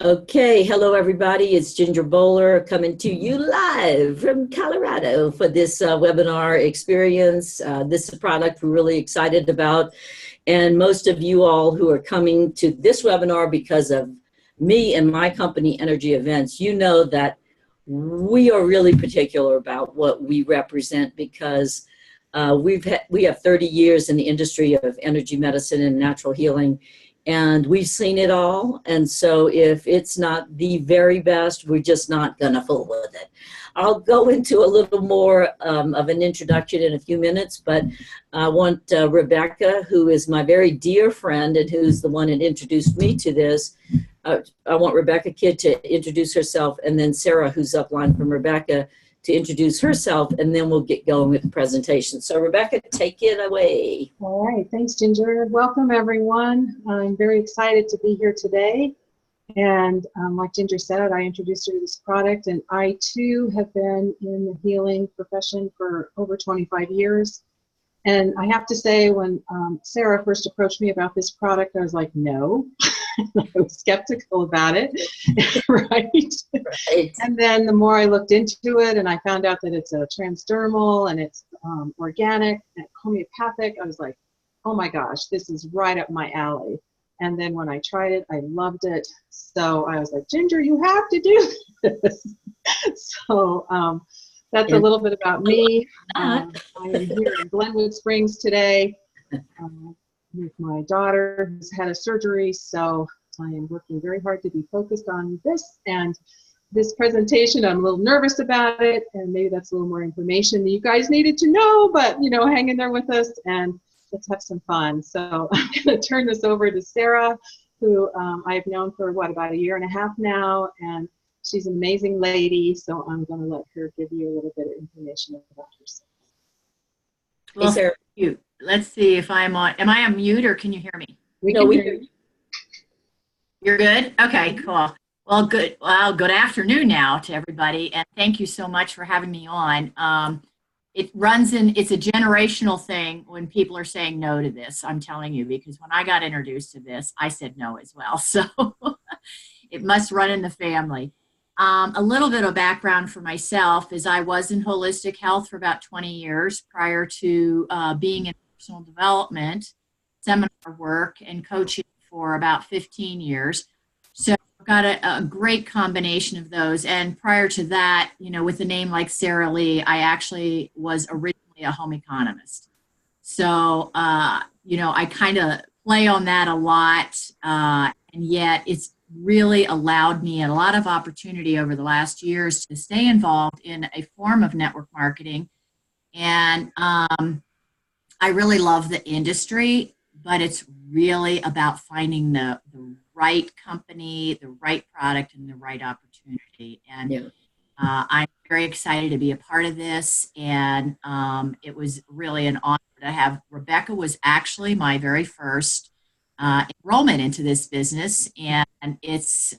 Okay, hello everybody. It's Ginger Bowler coming to you live from Colorado for this webinar experience. This is a product we're really excited about, and most of you all who are coming to this webinar because of me and my company, Energy Events, you know that we are really particular about what we represent because we have 30 years in the industry of energy medicine and natural healing. And we've seen it all. And so if it's not the very best, we're just not going to fool with it. I'll go into a little more of an introduction in a few minutes, but I want Rebecca, who is my very dear friend and who's the one that introduced me to this. I want Rebecca Kidd to introduce herself, and then Sarah, who's upline from Rebecca, to introduce herself, and then we'll get going with the presentation. So Rebecca, take it away. All right, thanks Ginger. Welcome everyone. I'm very excited to be here today. And like Ginger said, I introduced her to this product, and I too have been in the healing profession for over 25 years. And I have to say, when Sarah first approached me about this product, I was like, no. I was skeptical about it, right? And then the more I looked into it and I found out that it's a transdermal and it's organic and homeopathic, I was like, oh my gosh, this is right up my alley. And then when I tried it, I loved it. So I was like, Ginger, you have to do this. So that's a little bit about me. I am here in Glenwood Springs today. With my daughter who's had a surgery, so I am working very hard to be focused on this and this presentation. I'm a little nervous about it, and maybe that's a little more information that you guys needed to know, but you know, hang in there with us and let's have some fun. So I'm going to turn this over to Sarah, who I've known for about a year and a half now, and she's an amazing lady, so I'm going to let her give you a little bit of information about herself. Well, hey, Sarah. You. Let's see if I'm on. Am I on mute or can you hear me? We can hear you. You're good? Okay, cool. Well, good. Well, good afternoon now to everybody, and thank you so much for having me on. It's a generational thing when people are saying no to this, I'm telling you, because when I got introduced to this, I said no as well. So it must run in the family. A little bit of background for myself is I was in holistic health for about 20 years prior to being in personal development, seminar work, and coaching for about 15 years. So I've got a great combination of those. And prior to that, you know, with a name like Sarah Lee, I actually was originally a home economist. So, you know, I kind of play on that a lot, and yet it's really allowed me a lot of opportunity over the last years to stay involved in a form of network marketing. And I really love the industry, but it's really about finding the right company, the right product, and the right opportunity. And I'm very excited to be a part of this. And it was really an honor to have Rebecca was actually my very first enrollment into this business, and it's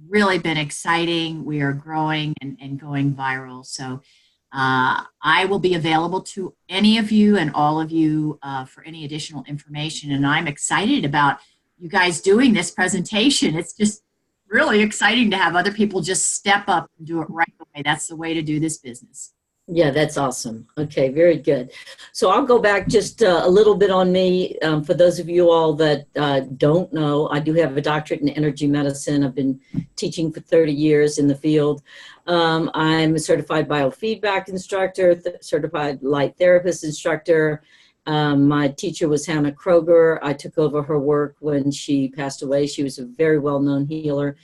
really been exciting. We are growing and going viral. So I will be available to any of you and all of you for any additional information. And I'm excited about you guys doing this presentation. It's just really exciting to have other people just step up and do it right away. That's the way to do this business. Yeah, that's awesome. Okay, very good. So I'll go back just a little bit on me. For those of you all that don't know, I do have a doctorate in energy medicine. I've been teaching for 30 years in the field. I'm a certified biofeedback instructor, certified light therapist instructor. My teacher was Hannah Kroger. I took over her work when she passed away. She was a very well-known healer.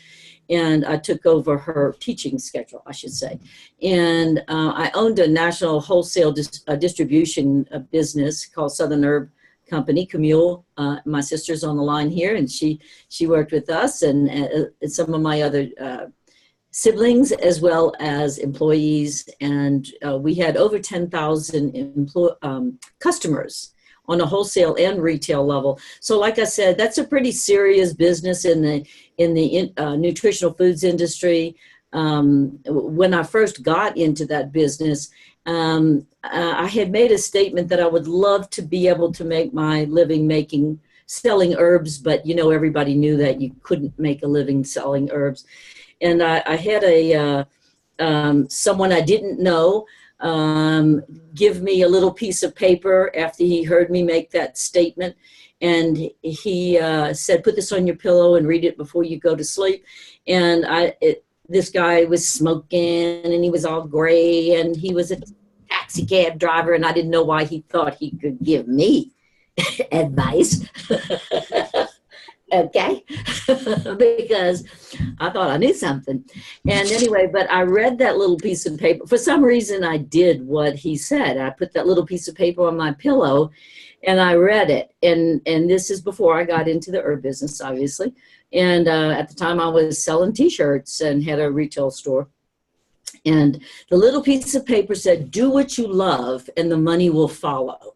And I took over her teaching schedule, I should say. And I owned a national wholesale distribution business called Southern Herb Company, Camille. My sister's on the line here, and she worked with us and some of my other siblings as well as employees. And we had over 10,000 customers on a wholesale and retail level. So like I said, that's a pretty serious business in the nutritional foods industry. When I first got into that business, I had made a statement that I would love to be able to make my living making selling herbs, but you know, everybody knew that you couldn't make a living selling herbs. And I had someone I didn't know give me a little piece of paper after he heard me make that statement. And he said, put this on your pillow and read it before you go to sleep. And this guy was smoking, and he was all gray, and he was a taxi cab driver, and I didn't know why he thought he could give me advice. Okay. Because I thought I knew something. And anyway, but I read that little piece of paper. For some reason, I did what he said. I put that little piece of paper on my pillow and I read it. And this is before I got into the herb business, obviously. And at the time I was selling t-shirts and had a retail store. And the little piece of paper said, do what you love and the money will follow.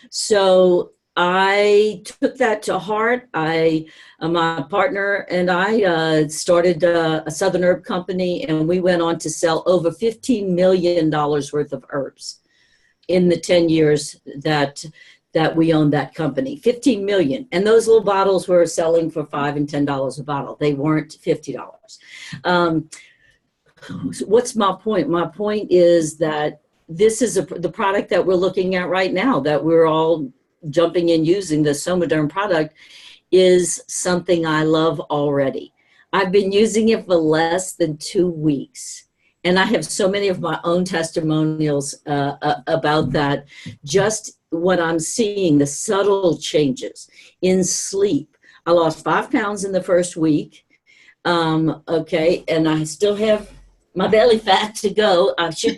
So I took that to heart. My partner and I started a Southern herb company, and we went on to sell over $15 million worth of herbs in the 10 years that we owned that company. 15 million. And those little bottles were selling for $5 and $10 a bottle. They weren't $50. What's my point? My point is that this is the product that we're looking at right now, that we're all jumping in using. The Somaderm product is something I love already. I've been using it for less than 2 weeks. And I have so many of my own testimonials about that. Just what I'm seeing, the subtle changes in sleep. I lost 5 pounds in the first week. Okay. And I still have my belly fat to go. I should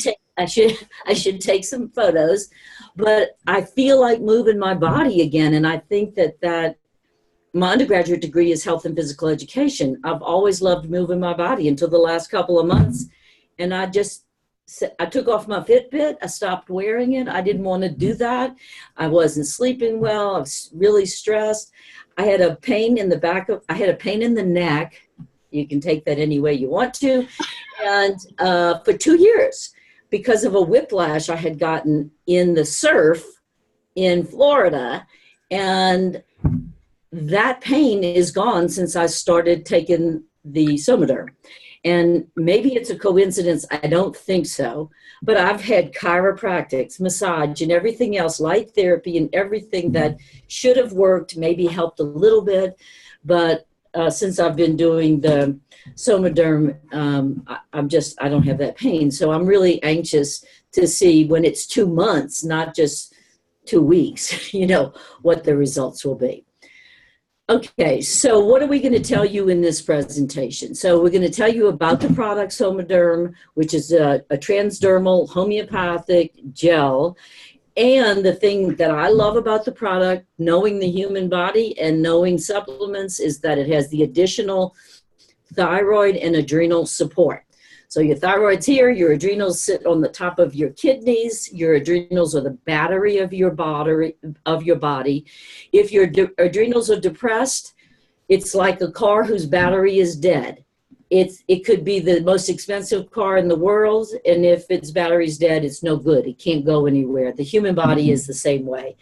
take some photos, but I feel like moving my body again. And I think that my undergraduate degree is health and physical education. I've always loved moving my body until the last couple of months. And I took off my Fitbit. I stopped wearing it. I didn't want to do that. I wasn't sleeping well. I was really stressed. I had a pain in the neck. You can take that any way you want to. And for 2 years, because of a whiplash I had gotten in the surf in Florida. And that pain is gone since I started taking the Somaderm. And maybe it's a coincidence. I don't think so. But I've had chiropractics, massage, and everything else, light therapy, and everything that should have worked, maybe helped a little bit. But since I've been doing the Somaderm, I don't have that pain. So I'm really anxious to see when it's 2 months, not just 2 weeks, what the results will be. Okay, so what are we going to tell you in this presentation? So we're going to tell you about the product Somaderm, which is a transdermal homeopathic gel. And the thing that I love about the product, knowing the human body and knowing supplements, is that it has the additional thyroid and adrenal support. So your thyroid's here, your adrenals sit on the top of your kidneys. Your adrenals are the battery of your body. If your adrenals are depressed, it's like a car whose battery is dead. It could be the most expensive car in the world, and if its battery's dead, it's no good. It can't go anywhere. The human body is the same way.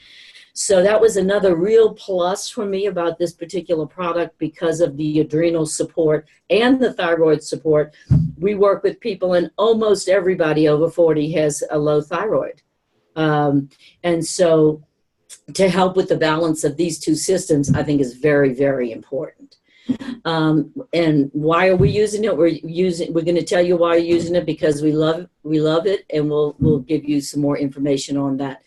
So that was another real plus for me about this particular product because of the adrenal support and the thyroid support. We work with people, and almost everybody over 40 has a low thyroid. And so to help with the balance of these two systems, I think is very, very important. And why are we using it? We're going to tell you why we're using it, because we love it, and we'll give you some more information on that.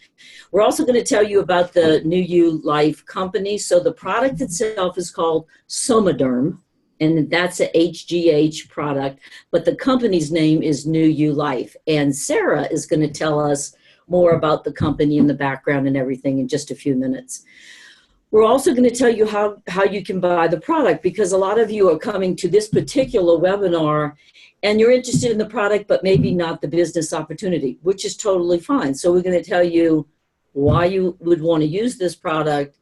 We're also going to tell you about the Newulife company. So the product itself is called Somaderm, and that's a HGH product, but the company's name is Newulife. And Sarah is going to tell us more about the company and the background and everything in just a few minutes. We're also going to tell you how you can buy the product, because a lot of you are coming to this particular webinar and you're interested in the product, but maybe not the business opportunity, which is totally fine. So we're going to tell you why you would want to use this product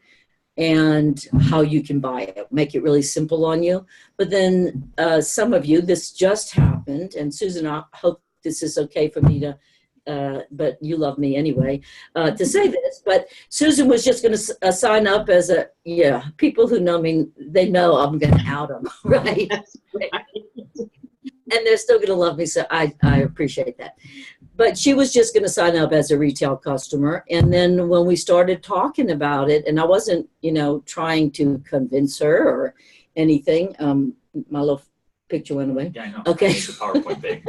and how you can buy it, make it really simple on you. But then some of you, this just happened, and Susan, I hope this is okay for me to but you love me anyway, to say this, but Susan was just going to sign up as a, yeah, people who know me, they know I'm going to out them, right? And they're still going to love me, so I appreciate that. But she was just going to sign up as a retail customer. And then when we started talking about it, and I wasn't, trying to convince her or anything, my little picture went away. Yeah, I know. Okay. It's a PowerPoint thing.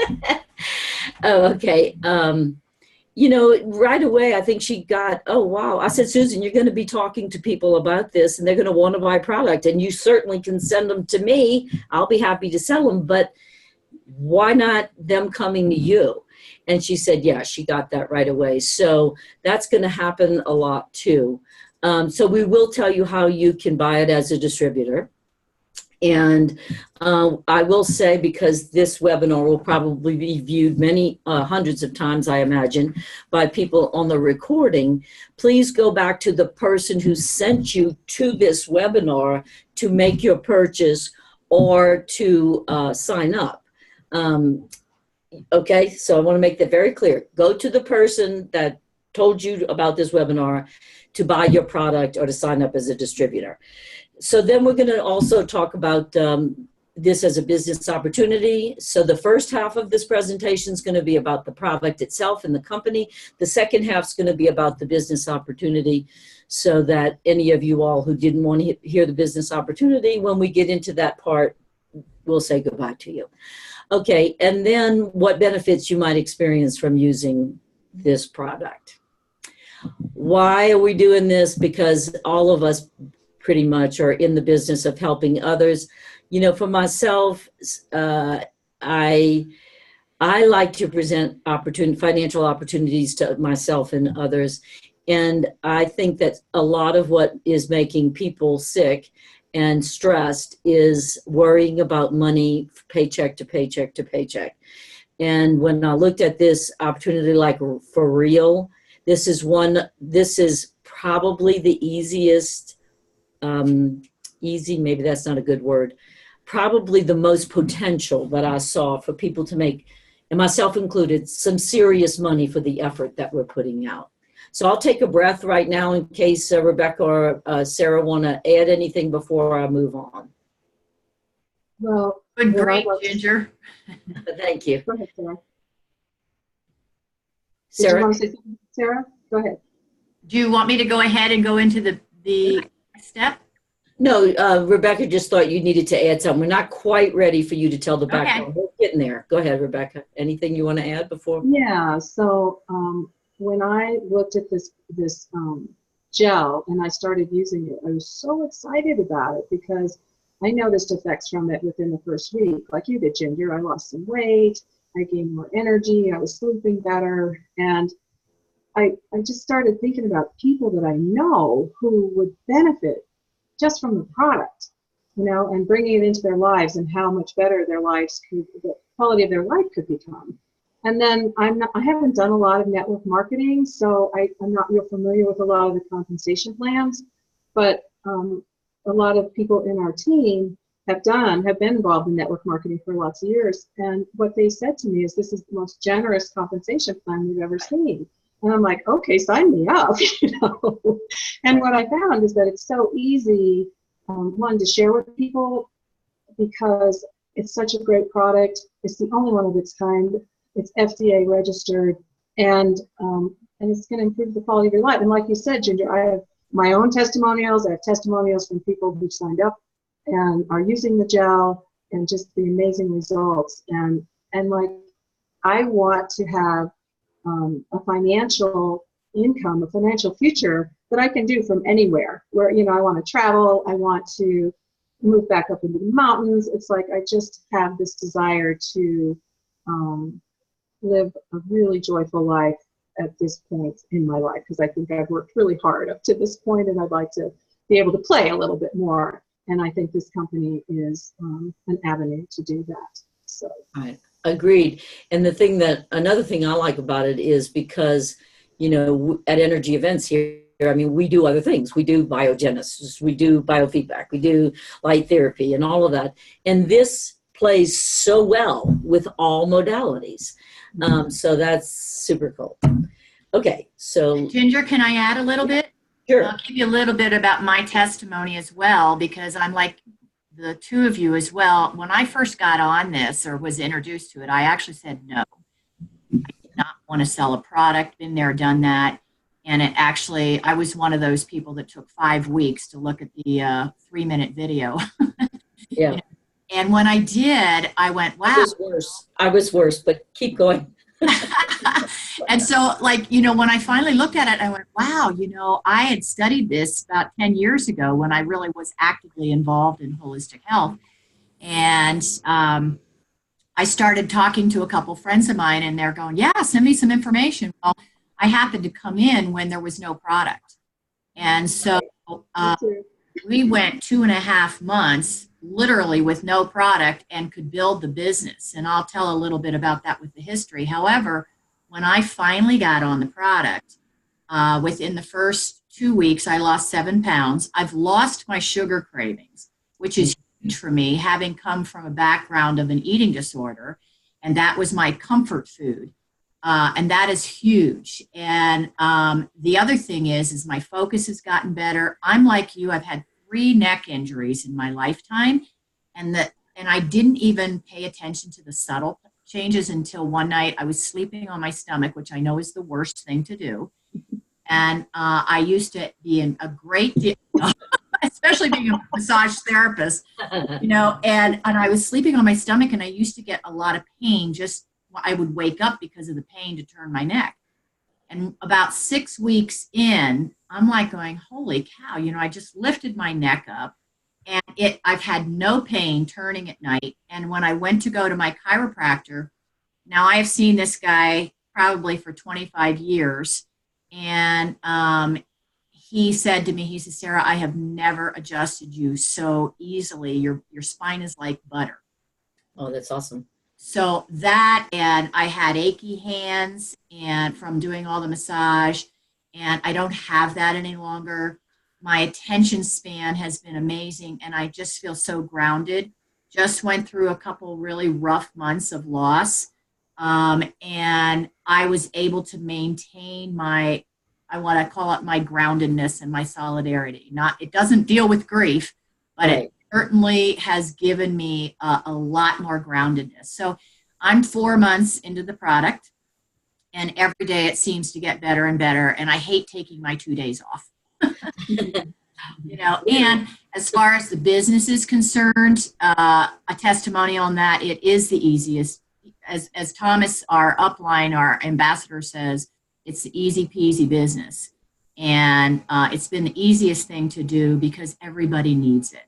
Oh, okay. Right away, I think she got, oh, wow. I said, Susan, you're going to be talking to people about this, and they're going to want to buy product. And you certainly can send them to me. I'll be happy to sell them. But why not them coming to you? And she said, yeah, she got that right away. So that's going to happen a lot too. So we will tell you how you can buy it as a distributor. And I will say, because this webinar will probably be viewed many hundreds of times, I imagine, by people on the recording, please go back to the person who sent you to this webinar to make your purchase or to sign up. Okay, so I want to make that very clear. Go to the person that told you about this webinar to buy your product or to sign up as a distributor. So then we're going to also talk about this as a business opportunity. So the first half of this presentation is going to be about the product itself and the company. The second half is going to be about the business opportunity, so that any of you all who didn't want to hear the business opportunity, when we get into that part, we'll say goodbye to you. Okay, and then what benefits you might experience from using this product. Why are we doing this? Because all of us pretty much are in the business of helping others. For myself, I like to present financial opportunities to myself and others. And I think that a lot of what is making people sick and stressed is worrying about money, paycheck to paycheck to paycheck. And when I looked at this opportunity, like for real, this is probably the easiest, maybe that's not a good word, probably the most potential that I saw for people to make, and myself included, some serious money for the effort that we're putting out. So I'll take a breath right now in case Rebecca or Sarah want to add anything before I move on. Well, Good, great, Ginger. Thank you. Go ahead, Sarah. Sarah? Did you want to say something? Sarah, go ahead. Do you want me to go ahead and go into the next step? No, Rebecca just thought you needed to add something. We're not quite ready for you to tell the background. Okay. We're getting there. Go ahead, Rebecca. Anything you want to add before? Yeah, so when I looked at this gel and I started using it, I was so excited about it because I noticed effects from it within the first week. Like you did, Ginger. I lost some weight, I gained more energy, I was sleeping better, and I just started thinking about people that I know who would benefit just from the product, and bringing it into their lives and how much better their lives the quality of their life could become. And then I haven't done a lot of network marketing, so I'm not real familiar with a lot of the compensation plans, but a lot of people in our team have been involved in network marketing for lots of years. And what they said to me is, this is the most generous compensation plan we've ever seen. And I'm like, okay, sign me up, And what I found is that it's so easy, one, to share with people because it's such a great product. It's the only one of its kind. It's FDA-registered, and it's going to improve the quality of your life. And like you said, Ginger, I have my own testimonials. I have testimonials from people who've signed up and are using the gel, and just the amazing results. And like, I want to have a financial income, a financial future that I can do from anywhere. Where I want to travel, I want to move back up into the mountains. It's like I just have this desire to live a really joyful life at this point in my life, because I think I've worked really hard up to this point, and I'd like to be able to play a little bit more. And I think this company is an avenue to do that. So. Right. Agreed. And another thing I like about it is because, at energy events here, we do other things. We do biogenesis, we do biofeedback, we do light therapy and all of that. And this plays so well with all modalities. So that's super cool. Okay, so Ginger, can I add a little bit? sure. I'll give you a little bit about my testimony as well, because I'm like the two of you as well. When I first got on this or was introduced to it, I actually said no. I did not want to sell a product, been there, done that. And it actually, I was one of those people that took 5 weeks to look at the 3-minute video. Yeah. You know? And when I did, I went, wow. I was worse, but keep going. And so, like, you know, when I finally looked at it, I went, wow, you know, I had studied this about 10 years ago when I really was actively involved in holistic health. And I started talking to a couple friends of mine, and they're going, yeah, send me some information. Well, I happened to come in when there was no product. And so we went 2.5 months literally with no product and could build the business. And I'll tell a little bit about that with the history. However, when I finally got on the product, within the first 2 weeks, I lost 7 pounds. I've lost my sugar cravings, which is huge for me, having come from a background of an eating disorder. And that was my comfort food. And that is huge. And the other thing is my focus has gotten better. I'm like you, I've had 3 neck injuries in my lifetime. And I didn't even pay attention to the subtle changes until one night I was sleeping on my stomach, which I know is the worst thing to do. And I used to be in a great deal, especially being a massage therapist, you know, and I was sleeping on my stomach, and I used to get a lot of pain. Just I would wake up because of the pain to turn my neck. And about 6 weeks in, I'm like going, holy cow, you know, I just lifted my neck up, and I've had no pain turning at night. And when I went to go to my chiropractor, now I have seen this guy probably for 25 years. And he said to me, he said, Sarah, I have never adjusted you so easily. Your spine is like butter. Oh, that's awesome. So that, and I had achy hands and from doing all the massage, and I don't have that any longer. My attention span has been amazing, and I just feel so grounded. Just went through a couple really rough months of loss, and I was able to maintain my, I want to call it my groundedness and my solidarity. It doesn't deal with grief, but right. It certainly has given me a lot more groundedness. So I'm 4 months into the product, and every day it seems to get better and better. And I hate taking my 2 days off. You know, and as far as the business is concerned, a testimonial on that, it is the easiest. As Thomas, our upline, our ambassador, says, it's the easy peasy business. And it's been the easiest thing to do because everybody needs it.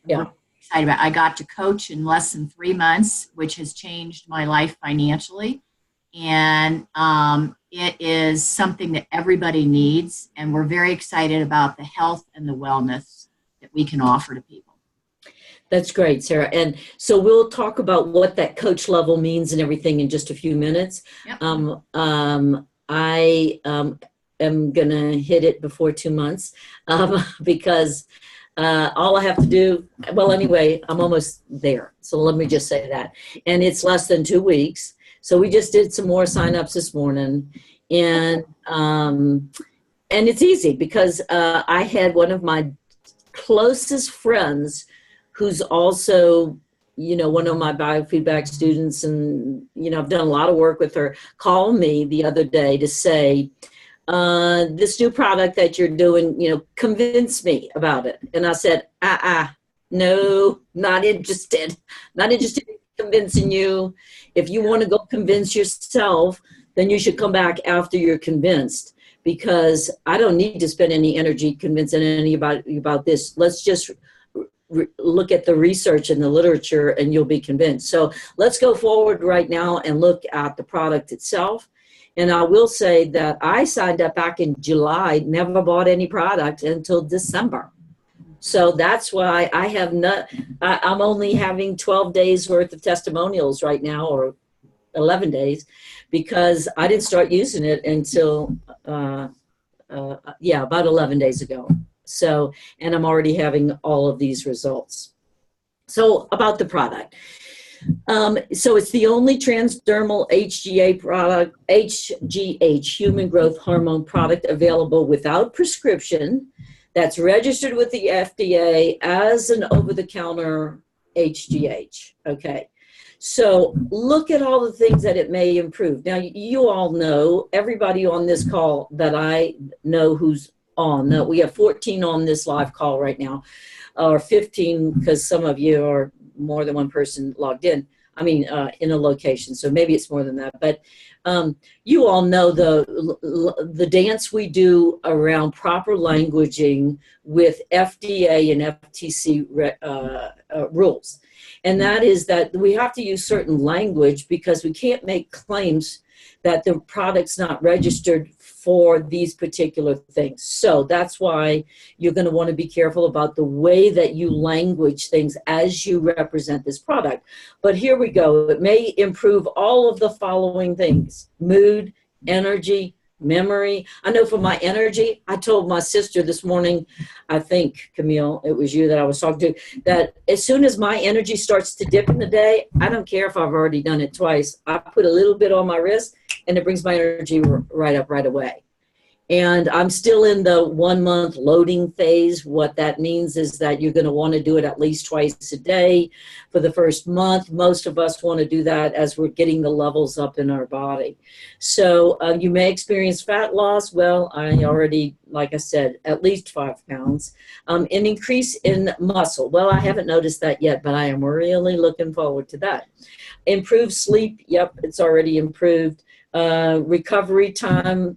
Yeah. Excited about it. I got to coach in less than 3 months, which has changed my life financially. And it is something that everybody needs. And we're very excited about the health and the wellness that we can offer to people. That's great, Sarah. And so we'll talk about what that coach level means and everything in just a few minutes. Yep. I am going to hit it before 2 months because all I have to do, well, anyway, I'm almost there. So let me just say that. And it's less than 2 weeks. So we just did some more signups this morning. And it's easy because I had one of my closest friends who's also, you know, one of my biofeedback students, and, you know, I've done a lot of work with her, call me the other day to say, this new product that you're doing, you know, convince me about it. And I said, no, not interested. Not interested in convincing you. If you want to go convince yourself, then you should come back after you're convinced, because I don't need to spend any energy convincing anybody about this. Let's just look at the research and the literature and you'll be convinced. So let's go forward right now and look at the product itself. And I will say that I signed up back in July, never bought any product until December. So that's why I have I'm only having 12 days worth of testimonials right now, or 11 days, because I didn't start using it until, about 11 days ago. So, and I'm already having all of these results. So about the product. So it's the only transdermal HGA product, HGH, human growth hormone product available without prescription, that's registered with the FDA as an over-the-counter HGH, okay? So look at all the things that it may improve. Now, you all know, everybody on this call that I know who's on, that we have 14 on this live call right now, or 15 because some of you are more than one person logged in. I mean, in a location, so maybe it's more than that. But you all know the dance we do around proper languaging with FDA and FTC rules. And that is that we have to use certain language because we can't make claims that the product's not registered for these particular things. So that's why you're going to want to be careful about the way that you language things as you represent this product. But here we go. It may improve all of the following things: mood, energy, memory. I know for my energy, I told my sister this morning, I think, Camille, it was you that I was talking to, that as soon as my energy starts to dip in the day, I don't care if I've already done it twice. I put a little bit on my wrist and it brings my energy right up right away. And I'm still in the 1 month loading phase. What that means is that you're going to want to do it at least twice a day for the first month. Most of us want to do that as we're getting the levels up in our body. So you may experience fat loss. Well, I already, like I said, at least 5 pounds. An increase in muscle. Well, I haven't noticed that yet, but I am really looking forward to that. Improved sleep. Yep, it's already improved. Recovery time,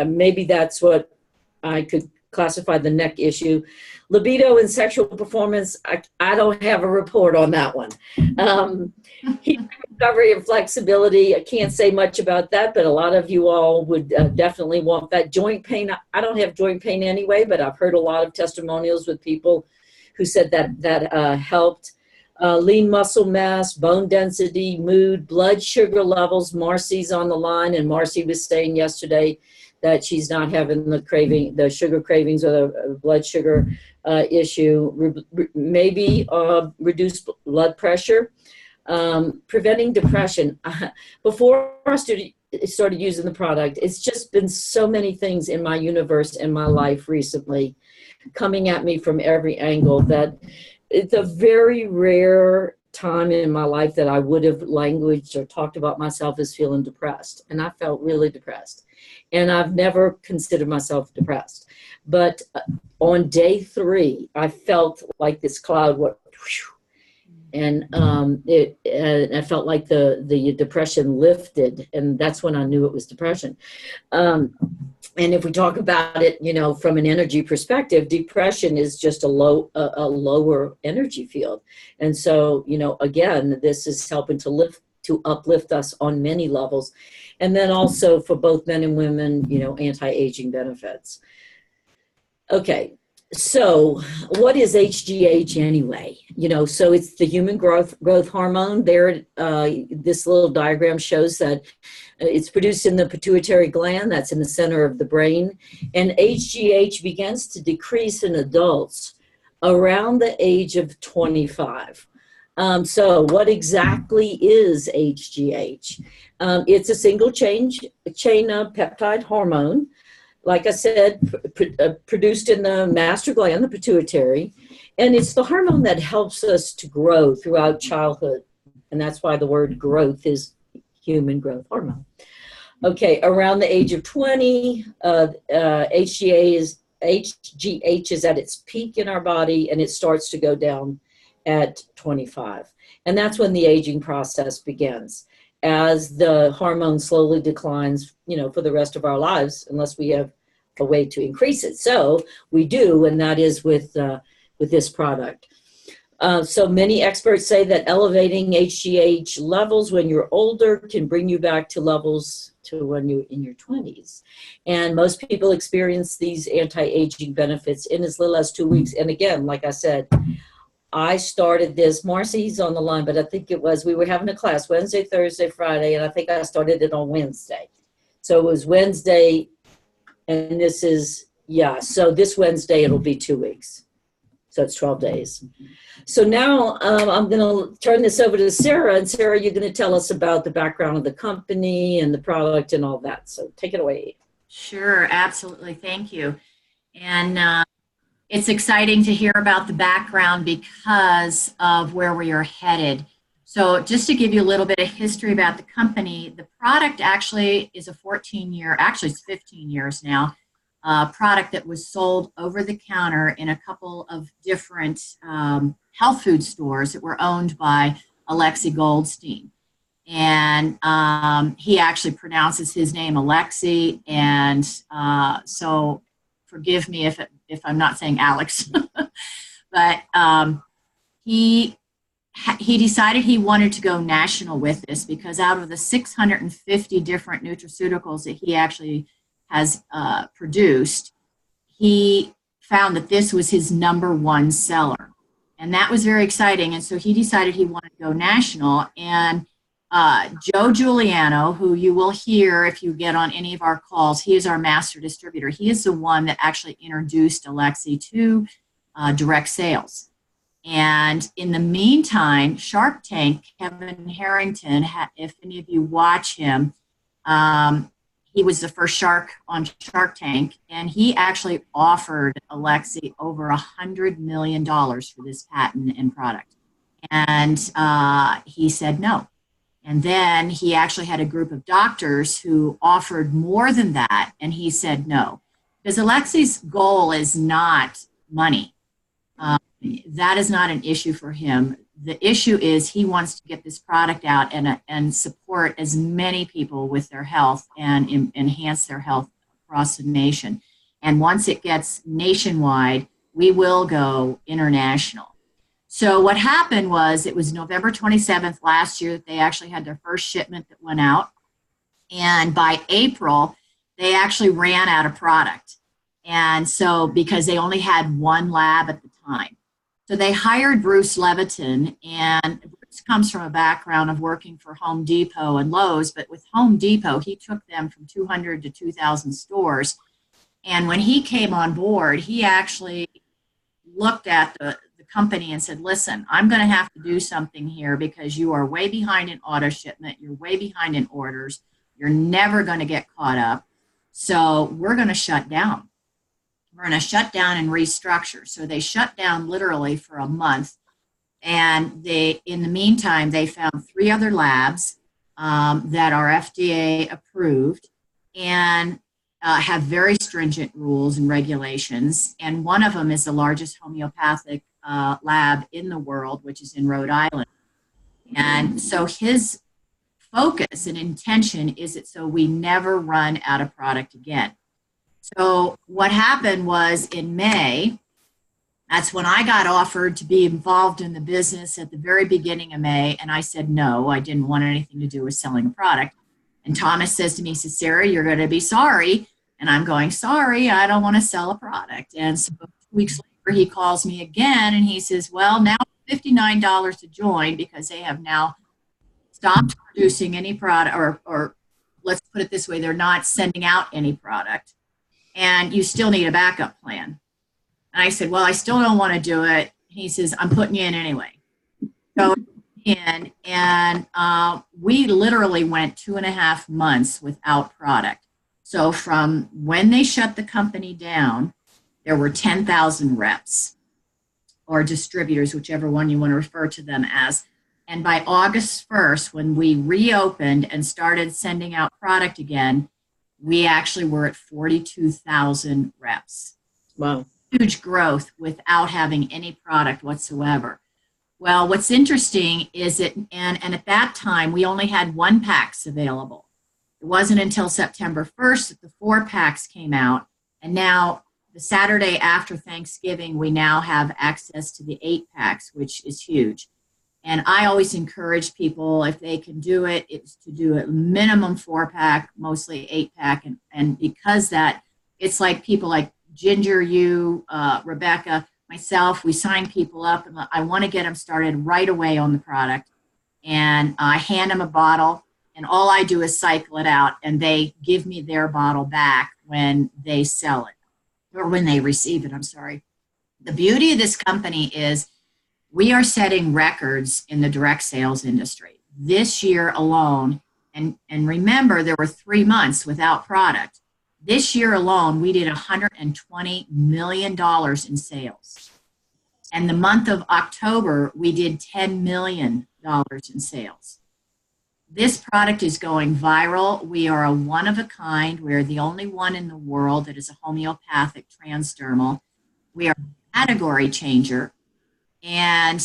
maybe that's what I could classify the neck issue. Libido and sexual performance, I don't have a report on that one. Recovery and flexibility, I can't say much about that, but a lot of you all would definitely want that. Joint pain, I don't have joint pain anyway, but I've heard a lot of testimonials with people who said that helped. Lean muscle mass, bone density, mood, blood sugar levels. Marcy's on the line, and Marcy was saying yesterday that she's not having the sugar cravings or the blood sugar issue. Maybe reduced blood pressure, preventing depression. Before I started using the product, it's just been so many things in my universe and my life recently coming at me from every angle that it's a very rare time in my life that I would have languaged or talked about myself as feeling depressed. And I felt really depressed. And I've never considered myself depressed. But on day 3, I felt like this cloud went, and I felt like the depression lifted. And that's when I knew it was depression. And if we talk about it, from an energy perspective, depression is just a lower energy field. And so, again, this is helping to uplift us on many levels. And then also for both men and women, anti-aging benefits. Okay. So what is HGH anyway? So it's the human growth hormone. There, this little diagram shows that it's produced in the pituitary gland, that's in the center of the brain. And HGH begins to decrease in adults around the age of 25. So what exactly is HGH? It's a single chain of peptide hormone. Like I said, produced in the master gland, the pituitary, and it's the hormone that helps us to grow throughout childhood. And that's why the word growth is human growth hormone. Okay, around the age of 20, HGH is at its peak in our body, and it starts to go down at 25. And that's when the aging process begins, as the hormone slowly declines, for the rest of our lives, unless we have a way to increase it. So we do, and that is with this product. So many experts say that elevating HGH levels when you're older can bring you back to levels to when you're in your 20s. And most people experience these anti-aging benefits in as little as 2 weeks. And again, like I said, I started this, Marcy's on the line, but I think we were having a class Wednesday, Thursday, Friday, and I think I started it on Wednesday. So it was Wednesday, and this is, so this Wednesday it'll be 2 weeks. So it's 12 days. So now I'm going to turn this over to Sarah. And Sarah, you're going to tell us about the background of the company and the product and all that. So take it away. Sure, absolutely. Thank you. And it's exciting to hear about the background because of where we are headed. So just to give you a little bit of history about the company, the product actually is a 14-year, actually it's 15 years now, product that was sold over the counter in a couple of different health food stores that were owned by Alexi Goldstein. And he actually pronounces his name Alexi, and so forgive me if I'm not saying Alex, but he decided he wanted to go national with this because out of the 650 different nutraceuticals that he actually has produced, he found that this was his #1 seller. And that was very exciting. And so he decided he wanted to go national. And Joe Giuliano, who you will hear if you get on any of our calls, he is our master distributor. He is the one that actually introduced Alexi to direct sales. And in the meantime, Shark Tank, Kevin Harrington, if any of you watch him, he was the first shark on Shark Tank, and he actually offered Alexi over $100 million for this patent and product. And he said no. And then he actually had a group of doctors who offered more than that, and he said no. Because Alexi's goal is not money. That is not an issue for him. The issue is he wants to get this product out and support as many people with their health and enhance their health across the nation. And once it gets nationwide, we will go international. So what happened was it was November 27th last year that they actually had their first shipment that went out. And by April, they actually ran out of product. And so because they only had one lab at the time. So they hired Bruce Leviton, and Bruce comes from a background of working for Home Depot and Lowe's, but with Home Depot, he took them from 200 to 2,000 stores. And when he came on board, he actually looked at the company and said, listen, I'm going to have to do something here because you are way behind in auto shipment, you're way behind in orders, you're never going to get caught up, so we're going to shut down. We're going to shut down and restructure. So they shut down literally for a month. And in the meantime, they found 3 other labs that are FDA approved and have very stringent rules and regulations. And one of them is the largest homeopathic lab in the world, which is in Rhode Island. And so his focus and intention is that so we never run out of product again. So what happened was in May, that's when I got offered to be involved in the business at the very beginning of May, and I said no, I didn't want anything to do with selling a product. And Thomas says to me, he says, Sarah, you're going to be sorry. And I'm going, sorry, I don't want to sell a product. And so 2 weeks later, he calls me again, and he says, well, now it's $59 to join because they have now stopped producing any product, or let's put it this way, they're not sending out any product. And you still need a backup plan. And I said, well, I still don't want to do it. He says, I'm putting you in anyway. So in, and we literally went 2.5 months without product. So from when they shut the company down, there were 10,000 reps or distributors, whichever one you want to refer to them as. And by August 1st, when we reopened and started sending out product again, we actually were at 42,000 reps. Wow. Huge growth without having any product whatsoever. Well, what's interesting is that, and at that time, we only had 1-packs available. It wasn't until September 1st that the 4-packs came out. And now, the Saturday after Thanksgiving, we now have access to the 8-packs, which is huge. And I always encourage people, if they can do it, it's to do a minimum 4-pack, mostly 8-pack. And because that, it's like people like Ginger, you, Rebecca, myself, we sign people up, and I want to get them started right away on the product. And I hand them a bottle, and all I do is cycle it out, and they give me their bottle back when they sell it, or when they receive it, I'm sorry. The beauty of this company is we are setting records in the direct sales industry. This year alone, and remember, there were 3 months without product. This year alone, we did $120 million in sales. And the month of October, we did $10 million in sales. This product is going viral. We are a one of a kind. We're the only one in the world that is a homeopathic transdermal. We are a category changer. And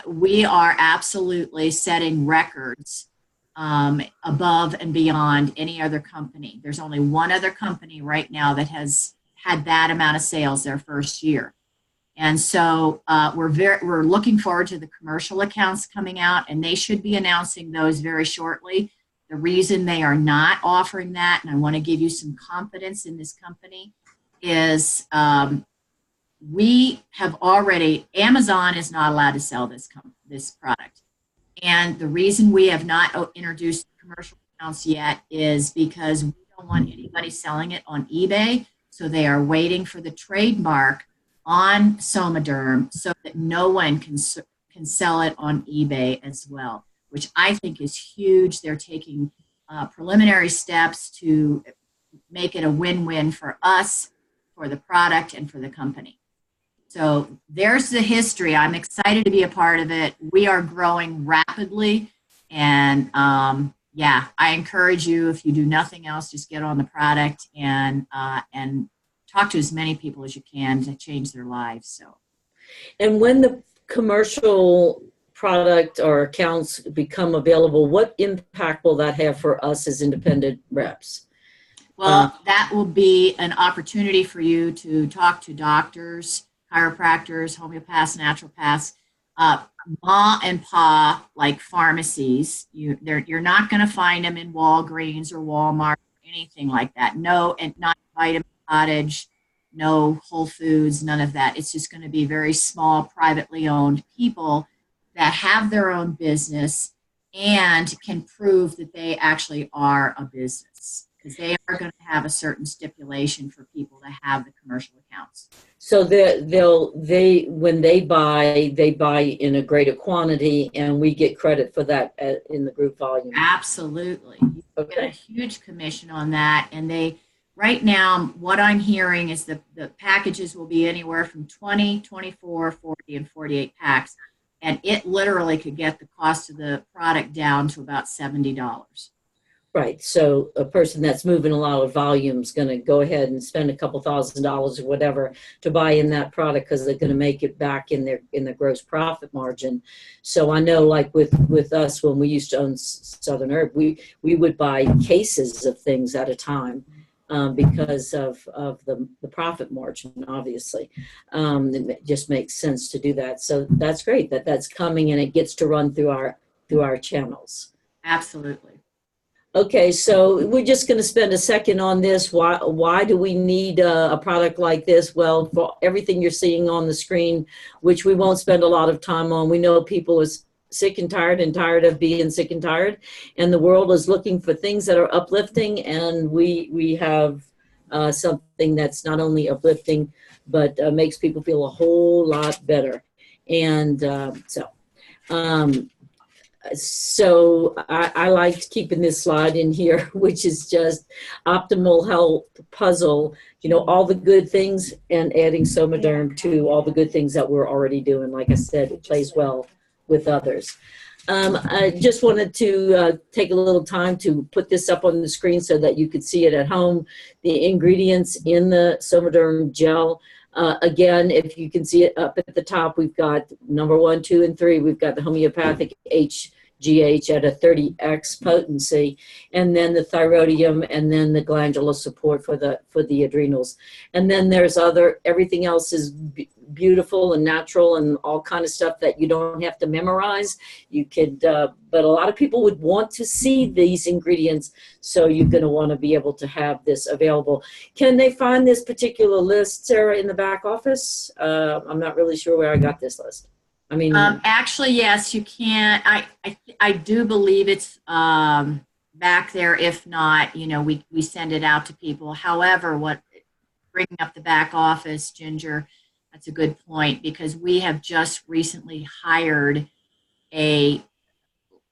we are absolutely setting records above and beyond any other company. There's only one other company right now that has had that amount of sales their first year. And so we're looking forward to the commercial accounts coming out, and they should be announcing those very shortly. The reason they are not offering that, and I want to give you some confidence in this company, is we have already, Amazon is not allowed to sell this product. And the reason we have not introduced commercial accounts yet is because we don't want anybody selling it on eBay. So they are waiting for the trademark on Somaderm so that no one can sell it on eBay as well, which I think is huge. They're taking preliminary steps to make it a win-win for us, for the product, and for the company. So there's the history. I'm excited to be a part of it. We are growing rapidly. And yeah, I encourage you, if you do nothing else, just get on the product and talk to as many people as you can to change their lives. So, and when the commercial product or accounts become available, what impact will that have for us as independent reps? Well, that will be an opportunity for you to talk to doctors, chiropractors, homeopaths, naturopaths, ma and pa, like pharmacies. You're not going to find them in Walgreens or Walmart or anything like that. No, and not Vitamin Cottage, no Whole Foods, none of that. It's just going to be very small, privately owned people that have their own business and can prove that they actually are a business, because they are going to have a certain stipulation for people to have the commercial accounts. So when they buy in a greater quantity, and we get credit for that in the group volume. Absolutely. You get a huge commission on that. And right now, what I'm hearing is the packages will be anywhere from 20, 24, 40, and 48 packs. And it literally could get the cost of the product down to about $70. Right. So a person that's moving a lot of volume is going to go ahead and spend a couple $1,000s or whatever to buy in that product, because they're going to make it back in their gross profit margin. So I know, like with us, when we used to own Southern Herb, we would buy cases of things at a time. Because of the profit margin, obviously. It just makes sense to do that. So that's great that's coming, and it gets to run through our channels. Absolutely. Okay, so we're just going to spend a second on this. Why do we need a product like this? Well, for everything you're seeing on the screen, which we won't spend a lot of time on, we know people are sick and tired of being sick and tired, and the world is looking for things that are uplifting, and we have something that's not only uplifting but makes people feel a whole lot better. And so I liked keeping this slide in here, which is just optimal health puzzle, all the good things, and adding Somaderm to all the good things that we're already doing. Like I said, it plays well with others. I just wanted to take a little time to put this up on the screen so that you could see it at home. The ingredients in the Somaderm gel. Again, if you can see it up at the top, we've got number 1, 2, and 3. We've got the homeopathic hgh at a 30x potency, and then the thyroidium, and then the glandular support for the adrenals. And then there's everything else is beautiful and natural and all kind of stuff that you don't have to memorize. You could, but a lot of people would want to see these ingredients, so you're going to want to be able to have this available. Can they find this particular list, Sarah, in the back office? I'm not really sure where I got this list. I mean, actually, yes, you can. I do believe it's back there. If not, we send it out to people. However, bringing up the back office, Ginger, That's a good point, because we have just recently hired a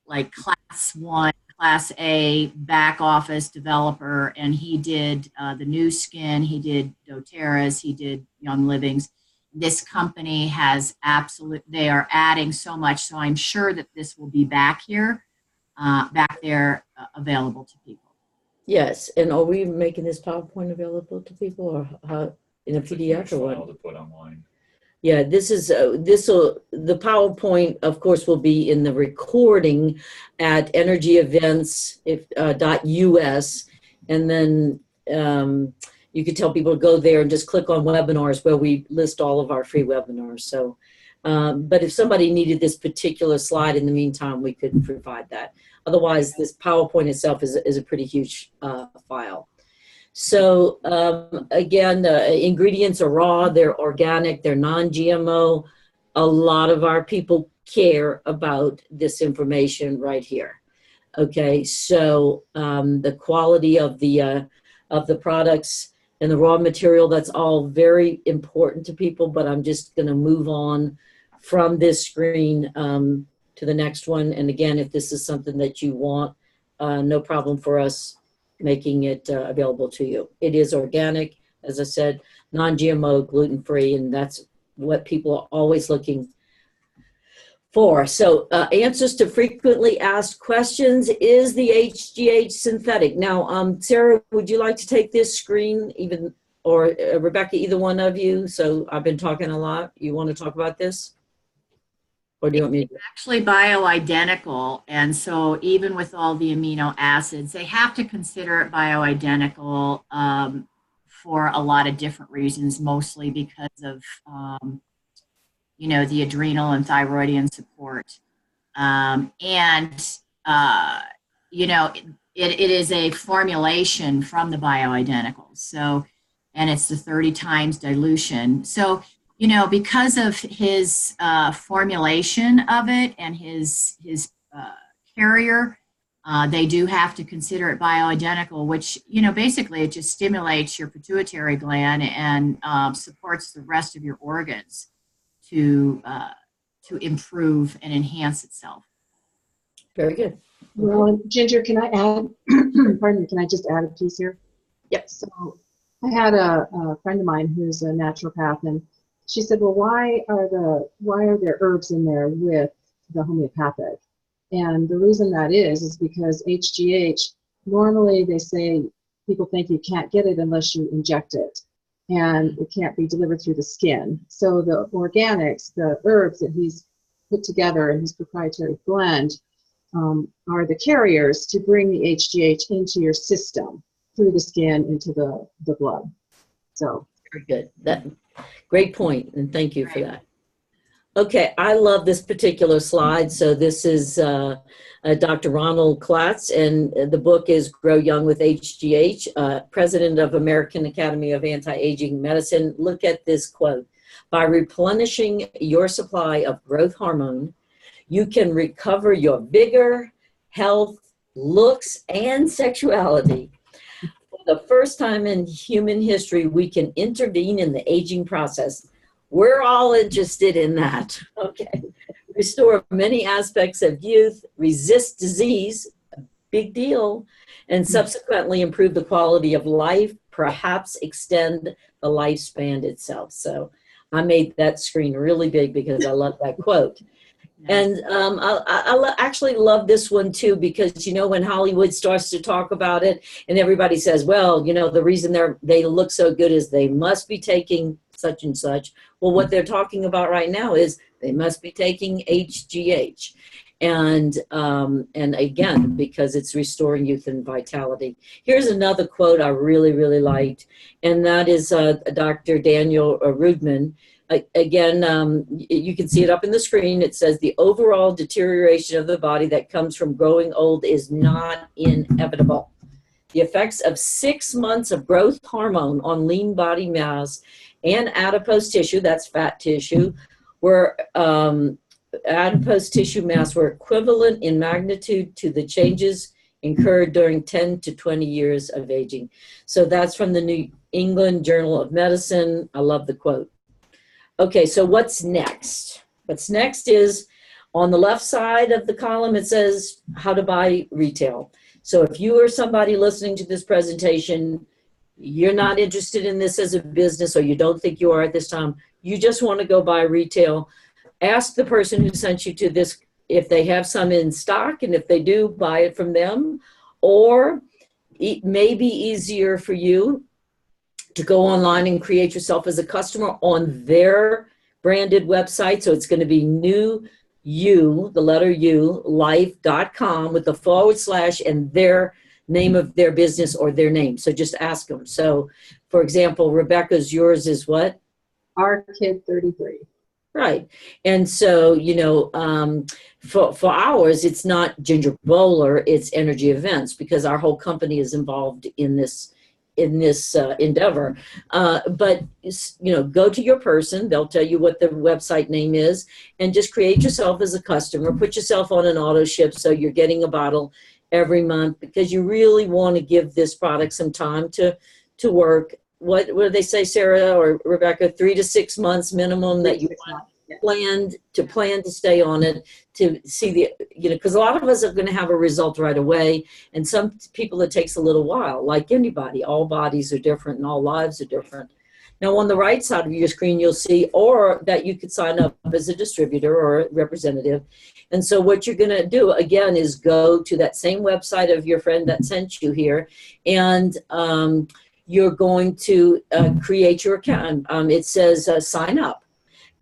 class A back office developer, and he did the new skin, he did doTERRA's, he did Young Living's. This company has they are adding so much, so I'm sure that this will be back there available to people. Yes, and are we making this PowerPoint available to people, or how, in a PDF or what? To put online. Yeah, the PowerPoint, of course, will be in the recording at energyevents .us, and then you can tell people to go there and just click on webinars, where we list all of our free webinars. So, but if somebody needed this particular slide in the meantime, we could provide that. Otherwise, this PowerPoint itself is a pretty huge file. So again, the ingredients are raw, they're organic, they're non-GMO. A lot of our people care about this information right here. Okay, so the quality of the products and the raw material, that's all very important to people, but I'm just gonna move on from this screen to the next one. And again, if this is something that you want, no problem for us making it available to you. It is organic, as I said, non-GMO, gluten-free, and that's what people are always looking for. So answers to frequently asked questions: is the HGH synthetic? Now, Sarah, would you like to take this screen, or Rebecca, either one of you? So I've been talking a lot. You want to talk about this? Or do you want me to? It's actually bioidentical, and so even with all the amino acids, they have to consider it bioidentical for a lot of different reasons, mostly because of the adrenal and thyroid support, it is a formulation from the bioidenticals. So, and it's the 30 times dilution. So, because of his formulation of it and his carrier, they do have to consider it bioidentical, which, basically it just stimulates your pituitary gland and supports the rest of your organs to improve and enhance itself. Very good. Well, Ginger, can I add, pardon me, can I just add a piece here? Yep. So I had a friend of mine who's a naturopath, and she said, well, why are there herbs in there with the homeopathic? And the reason that is because HGH, normally they say, people think you can't get it unless you inject it, and it can't be delivered through the skin. So the organics, the herbs that he's put together in his proprietary blend, are the carriers to bring the HGH into your system through the skin into the blood. So very good. Great point, and thank you for that. Okay, I love this particular slide. So this is Dr. Ronald Klatz, and the book is Grow Young with HGH, president of American Academy of Anti-Aging Medicine. Look at this quote: by replenishing your supply of growth hormone, you can recover your vigor, health, looks, and sexuality. For the first time in human history, we can intervene in the aging process. We're all interested in that, okay? Restore many aspects of youth, resist disease, a big deal, and subsequently improve the quality of life, perhaps extend the lifespan itself. So I made that screen really big because I love that quote. And I actually love this one too, because, when Hollywood starts to talk about it and everybody says, well, the reason they look so good is they must be taking such and such. Well, what they're talking about right now is they must be taking HGH. And again, because it's restoring youth and vitality. Here's another quote I really, really liked, and that is Dr. Daniel Rudman. Again, you can see it up in the screen. It says the overall deterioration of the body that comes from growing old is not inevitable. The effects of 6 months of growth hormone on lean body mass and adipose tissue, that's fat tissue, adipose tissue mass were equivalent in magnitude to the changes incurred during 10 to 20 years of aging. So that's from the New England Journal of Medicine. I love the quote. Okay, so what's next? What's next is on the left side of the column, it says how to buy retail. So if you are somebody listening to this presentation, you're not interested in this as a business, or you don't think you are at this time, you just want to go buy retail, ask the person who sent you to this if they have some in stock, and if they do, buy it from them. Or it may be easier for you to go online and create yourself as a customer on their branded website. So it's going to be New, the letter U, life.com with the / and their name of their business or their name. So just ask them. So, for example, Rebecca's, yours is what? Our Kid 33. Right. And so, you know, for ours, it's not Ginger Bowler, it's Energy Events, because our whole company is involved in this endeavor. But, you know, go to your person, they'll tell you what the website name is, and just create yourself as a customer, put yourself on an auto ship so you're getting a bottle every month, because you really want to give this product some time to work. What do they say, Sarah or Rebecca? 3 to 6 months minimum that you plan to stay on it, to see the, you know, because a lot of us are going to have a result right away, and some people it takes a little while. Like anybody, all bodies are different and all lives are different. Now on the right side of your screen you'll see, or that you could sign up as a distributor or a representative. And so what you're going to do again is go to that same website of your friend that sent you here, and you're going to create your account. It says sign up.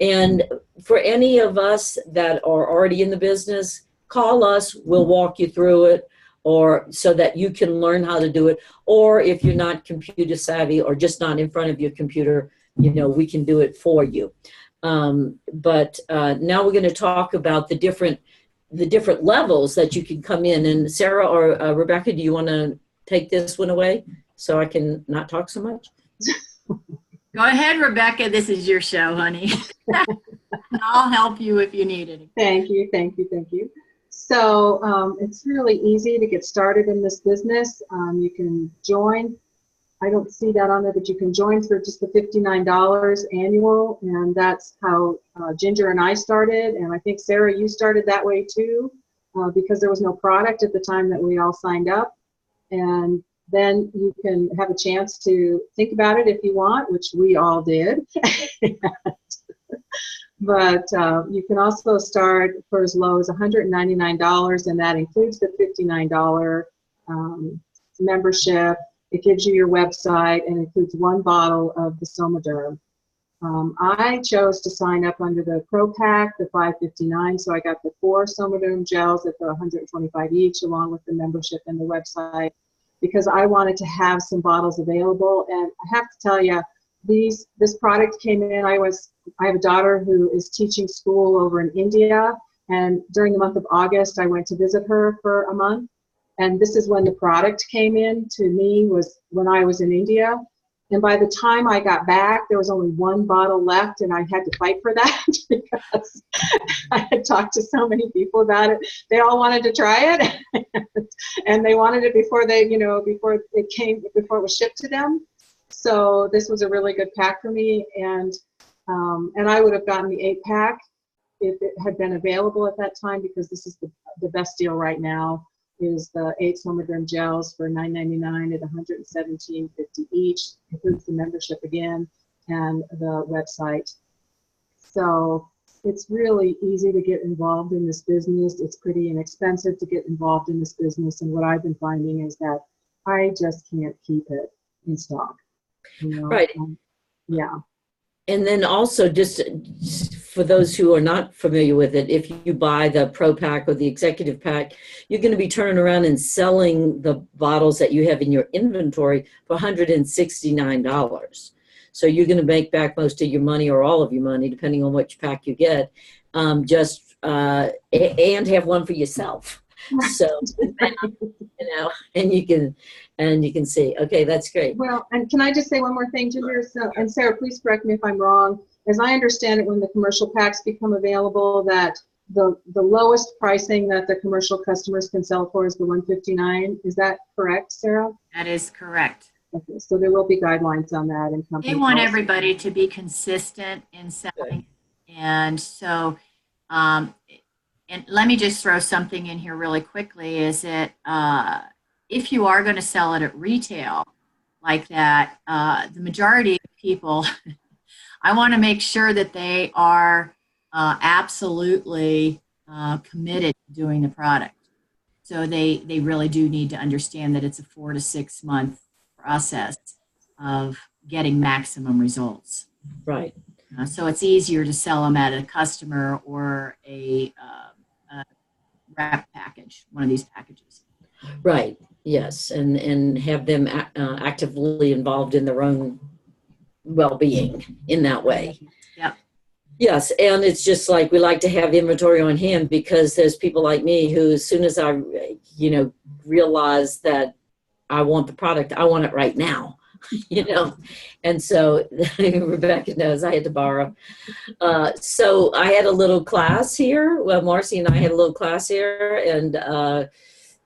And for any of us that are already in the business, call us, we'll walk you through it, or so that you can learn how to do it. Or if you're not computer savvy or just not in front of your computer, you know, we can do it for you. But now we're going to talk about the different levels that you can come in. And Sarah or Rebecca, do you want to take this one away so I can not talk so much? Go ahead, Rebecca. This is your show, honey. I'll help you if you need it. Thank you, thank you, thank you. So it's really easy to get started in this business. You can join. I don't see that on there, but you can join for just the $59 annual, and that's how Ginger and I started. And I think, Sarah, you started that way too, because there was no product at the time that we all signed up. And then you can have a chance to think about it if you want, which we all did. But you can also start for as low as $199, and that includes the $59 membership. It gives you your website and includes 1 bottle of the Somaderm. I chose to sign up under the Pro Pack, the $559, so I got the 4 Somaderm gels at the $125 each, along with the membership and the website, because I wanted to have some bottles available. And I have to tell you, this product came in. I have a daughter who is teaching school over in India, and during the month of August, I went to visit her for a month. And this is when the product came in to me, was when I was in India. And by the time I got back, there was only 1 bottle left, and I had to fight for that because I had talked to so many people about it. They all wanted to try it, and they wanted it before before it was shipped to them. So this was a really good pack for me, and I would have gotten the 8-pack if it had been available at that time, because this is the best deal right now. Is the 8 Somaderm gels for $9.99 at $117.50 each, includes the membership again and the website. So it's really easy to get involved in this business. It's pretty inexpensive to get involved in this business, and what I've been finding is that I just can't keep it in stock. You know? Right. Yeah. And then also, just for those who are not familiar with it, if you buy the Pro Pack or the Executive Pack, you're going to be turning around and selling the bottles that you have in your inventory for $169. So you're going to make back most of your money, or all of your money, depending on which pack you get, and have one for yourself. So, you know, and you can see, okay, that's great. Well, and can I just say one more thing, Ginger? So, and Sarah, please correct me if I'm wrong. As I understand it, when the commercial packs become available, that the lowest pricing that the commercial customers can sell for is the $159. Is that correct, Sarah? That is correct. Okay, so there will be guidelines on that and company They want policy. everybody to be consistent in selling. And so, and let me just throw something in here really quickly, is that if you are going to sell it at retail like that, the majority of people, I want to make sure that they are absolutely committed to doing the product. So they really do need to understand that it's a 4 to 6 month process of getting maximum results. Right. So it's easier to sell them at a customer or a wrap package, one of these packages. Right. Yes. And have them actively involved in their own well-being in that way. Yep. Yes. And it's just like we like to have inventory on hand, because there's people like me who, as soon as I, realize that I want the product, I want it right now. And so Rebecca knows I had to borrow. So I had a little class here. Well, Marcy and I had a little class here, and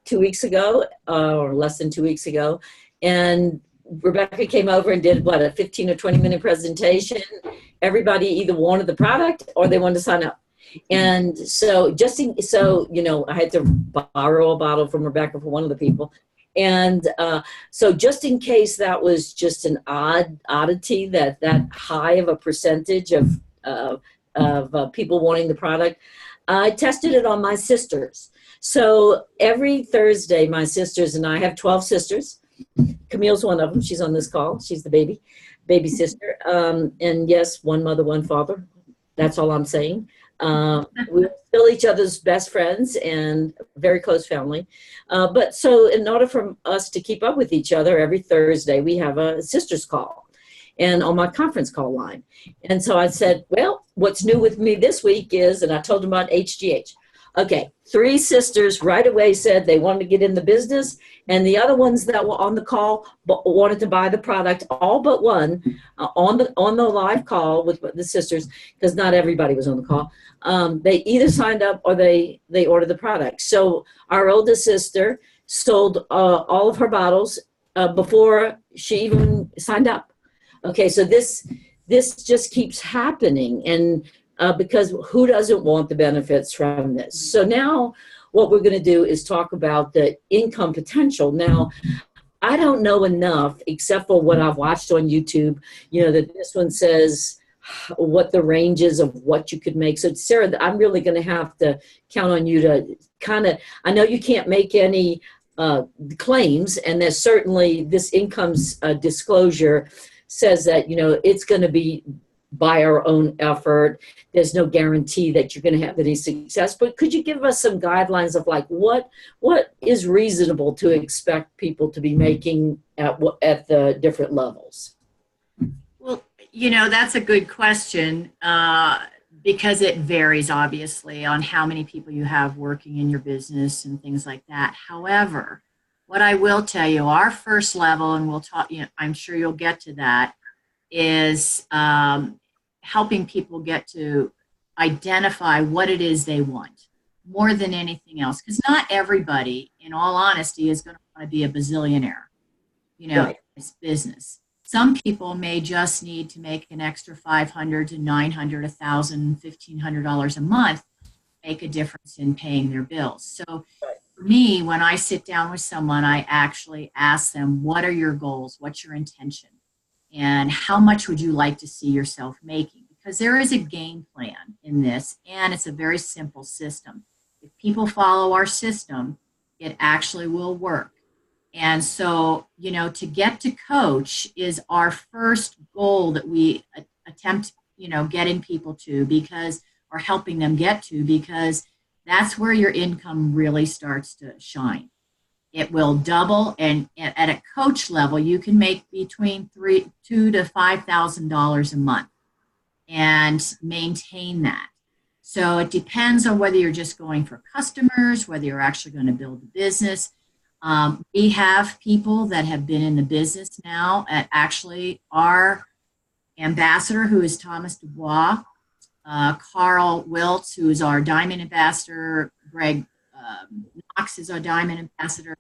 2 weeks ago, or less than 2 weeks ago, and Rebecca came over and did a 15 or 20-minute presentation. Everybody either wanted the product or they wanted to sign up. And so I had to borrow a bottle from Rebecca for one of the people. And so just in case that was just an oddity, that high of a percentage of people wanting the product, I tested it on my sisters. So every Thursday, my sisters and I have 12 sisters. Camille's one of them. She's on this call. She's the baby sister. And yes, one mother, one father. That's all I'm saying. We're still each other's best friends and very close family. But so in order for us to keep up with each other, every Thursday we have a sisters call, and on my conference call line. And so I said, well, what's new with me this week is, and I told them about HGH. Okay, 3 sisters right away said they wanted to get in the business, and the other ones that were on the call wanted to buy the product, all but one, on the live call with the sisters, because not everybody was on the call. They either signed up or they ordered the product. So our oldest sister sold all of her bottles before she even signed up. Okay, so this just keeps happening, and because who doesn't want the benefits from this? So now what we're going to do is talk about the income potential. Now, I don't know enough, except for what I've watched on YouTube, that this one says what the range is of what you could make. So Sarah, I'm really going to have to count on you to I know you can't make any claims, and there's certainly this income's disclosure says that, it's going to be by our own effort. There's no guarantee that you're going to have any success, but could you give us some guidelines of what is reasonable to expect people to be making at the different levels? Well, that's a good question, because it varies obviously on how many people you have working in your business and things like that. However, what I will tell you, our first level, and we'll talk, I'm sure you'll get to that, is helping people get to identify what it is they want more than anything else. Because not everybody, in all honesty, is going to want to be a bazillionaire, Right. in this business. Some people may just need to make an extra $500 to $900, $1,000, $1,500 a month, make a difference in paying their bills. So for me, when I sit down with someone, I actually ask them, what are your goals? What's your intention? And how much would you like to see yourself making? Because there is a game plan in this, and it's a very simple system. If people follow our system, it actually will work. And so, to get to coach is our first goal that we attempt, getting people to, or helping them get to, because that's where your income really starts to shine. It will double, and at a coach level, you can make between $2,000 to $5,000 a month and maintain that. So it depends on whether you're just going for customers, whether you're actually going to build a business. We have people that have been in the business now at actually our ambassador, who is Thomas Dubois, Carl Wiltz, who is our diamond ambassador, Greg Knox is our diamond ambassador,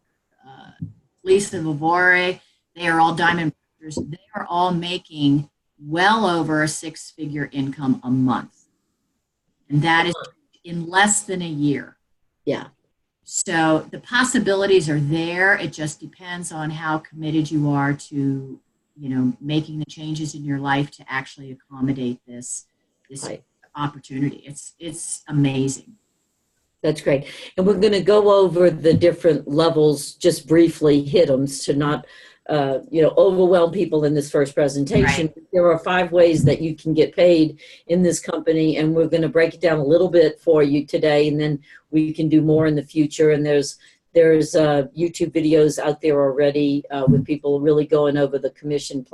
Lisa Vivore. They are all diamond breakers. They are all making well over a six-figure income a month. And that is in less than a year. Yeah. So the possibilities are there. It just depends on how committed you are to, making the changes in your life to actually accommodate this Right. opportunity. It's amazing. That's great. And we're going to go over the different levels, just briefly hit them to not, overwhelm people in this first presentation. Right. There are 5 ways that you can get paid in this company, and we're going to break it down a little bit for you today, and then we can do more in the future. And there's YouTube videos out there already with people really going over the commission,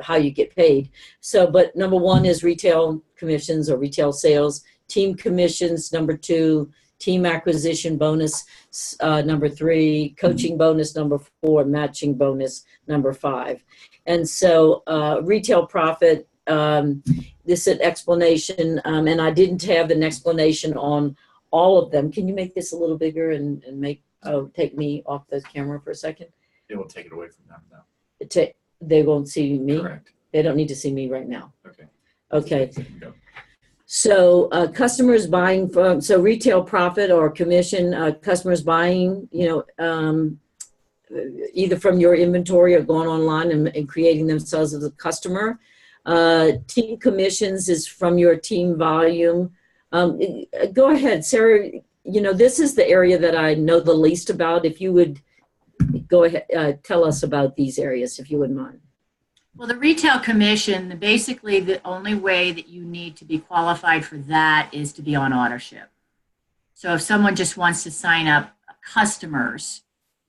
how you get paid. So, but number 1 is retail commissions or retail sales. Team commissions, number 2, team acquisition bonus, number 3, coaching bonus, number 4, matching bonus, number 5. And so retail profit, this is an explanation, and I didn't have an explanation on all of them. Can you make this a little bigger and take me off the camera for a second? It will take it away from them now. They won't see me? Correct. They don't need to see me right now. Okay. Okay. Go. So customers buying from, so retail profit or commission, customers buying, either from your inventory or going online and creating themselves as a customer. Team commissions is from your team volume. Go ahead, Sarah. This is the area that I know the least about. If you would go ahead, tell us about these areas, if you wouldn't mind. Well, the retail commission, basically the only way that you need to be qualified for that is to be on autoship. So if someone just wants to sign up customers,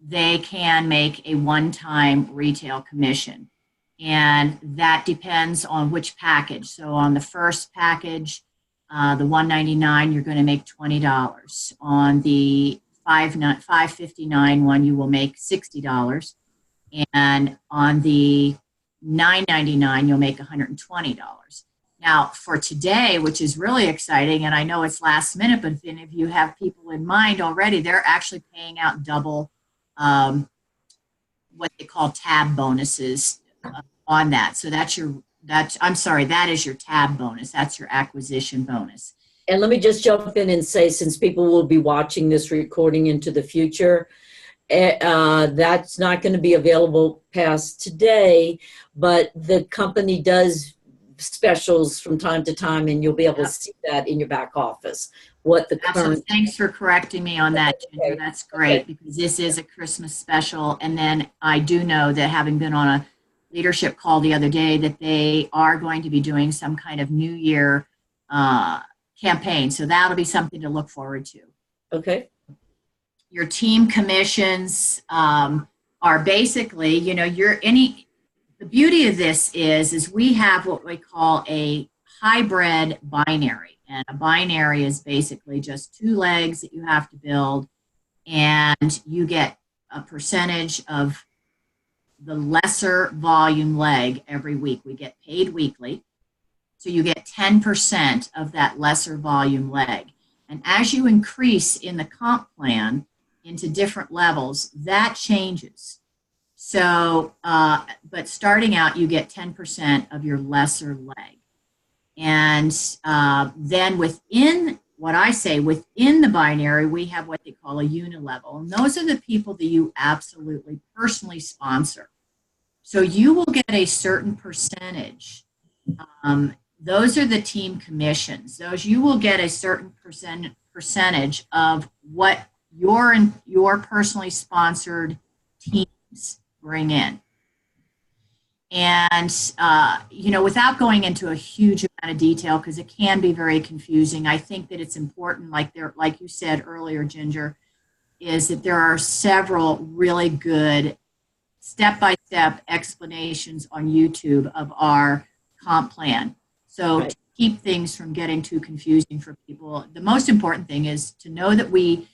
they can make a one-time retail commission. And that depends on which package. So on the first package, the $199, you're going to make $20. On the $559 one, you will make $60. And on the $9.99, you'll make $120. Now, for today, which is really exciting, and I know it's last minute, but if any of you have people in mind already, they're actually paying out double what they call tab bonuses on that. So that is your tab bonus. That's your acquisition bonus. And let me just jump in and say, since people will be watching this recording into the future, that's not going to be available past today, but the company does specials from time to time, and you'll be able to see that in your back office. Absolutely. Thanks for correcting me on that, Ginger. That's great, because this is a Christmas special. And then I do know that, having been on a leadership call the other day, that they are going to be doing some kind of New Year campaign. So that'll be something to look forward to. Okay. Your team commissions are basically, the beauty of this is we have what we call a hybrid binary. And a binary is basically just 2 legs that you have to build, and you get a percentage of the lesser volume leg every week. We get paid weekly. So you get 10% of that lesser volume leg. And as you increase in the comp plan into different levels, that changes. So, but starting out, you get 10% of your lesser leg. And then within the binary, we have what they call a unilevel. And those are the people that you absolutely personally sponsor. So you will get a certain percentage. Those are the team commissions. Those you will get a certain percentage of what your personally sponsored teams bring in. And, without going into a huge amount of detail, because it can be very confusing, I think that it's important, like you said earlier, Ginger, is that there are several really good step-by-step explanations on YouTube of our comp plan. So right. To keep things from getting too confusing for people, the most important thing is to know that we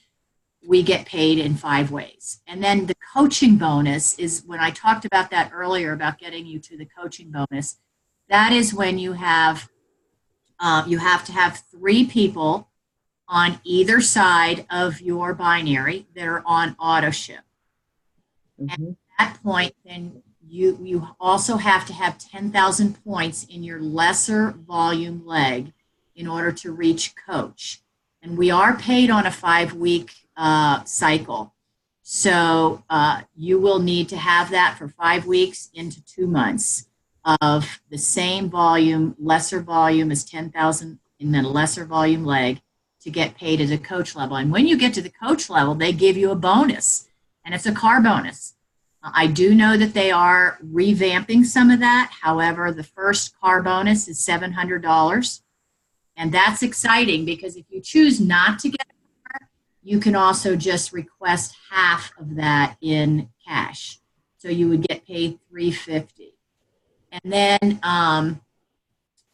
get paid in 5 ways. And then the coaching bonus is, when I talked about that earlier, about getting you to the coaching bonus, that is when you have to have 3 people on either side of your binary that are on auto ship. Mm-hmm. And that point, then you also have to have 10,000 points in your lesser volume leg in order to reach coach. And we are paid on a 5-week cycle. So you will need to have that for 5 weeks into 2 months of the same volume, lesser volume as 10,000 in the lesser volume leg to get paid at a coach level. And when you get to the coach level, they give you a bonus, and it's a car bonus. I do know that they are revamping some of that. However, the first car bonus is $700. And that's exciting because if you choose not to get a car, you can also just request half of that in cash. So you would get paid $350. And then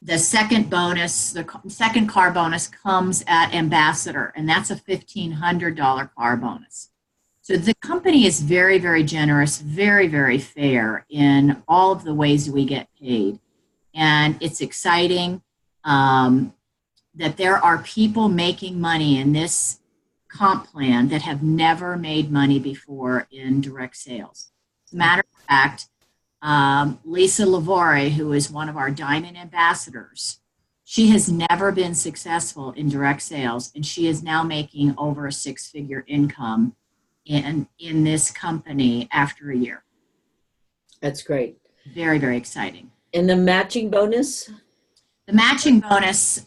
the second bonus, the second car bonus comes at Ambassador, and that's a $1,500 car bonus. So the company is very, very generous, very, very fair in all of the ways we get paid. And it's exciting that there are people making money in this comp plan that have never made money before in direct sales. As a matter of fact, Lisa Lavore, who is one of our Diamond ambassadors, she has never been successful in direct sales, and she is now making over a 6-figure income in this company after a year. That's great. Very, very exciting. And the matching bonus? The matching bonus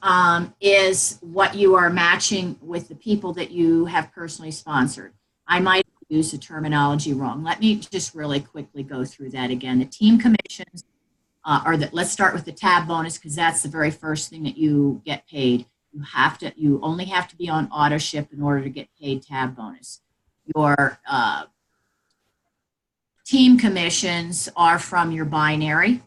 is what you are matching with the people that you have personally sponsored. I might use the terminology wrong. Let me just really quickly go through that again. The team commissions let's start with the tab bonus because that's the very first thing that you get paid. You only have to be on auto ship in order to get paid tab bonus. Your team commissions are from your binary,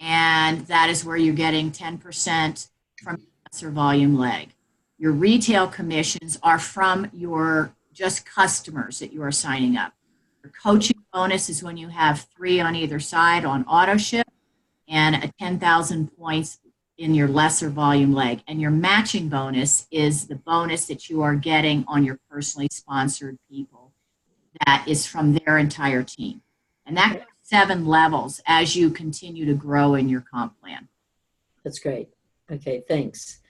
and that is where you're getting 10% from your lesser volume leg. Your retail commissions are from your just customers that you are signing up. Your coaching bonus is when you have 3 on either side on auto ship and a 10,000 points in your lesser volume leg. And your matching bonus is the bonus that you are getting on your personally sponsored people. That is from their entire team. And that goes 7 levels as you continue to grow in your comp plan. That's great. Okay, thanks.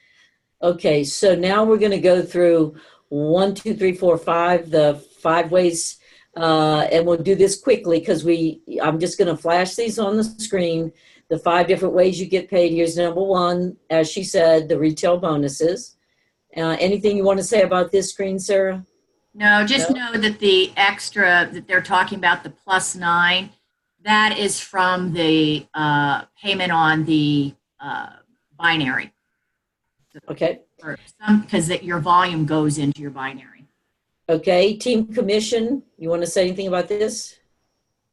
Okay, so now we're going to go through 1, 2, 3, 4, 5, the 5 ways, and we'll do this quickly because I'm just going to flash these on the screen. The 5 different ways you get paid. Here's number 1, as she said, the retail bonuses. Anything you want to say about this screen, Sarah? No, just know that the extra that they're talking about, the +9, that is from the payment on the binary. Okay. Because your volume goes into your binary. Okay, team commission. You want to say anything about this?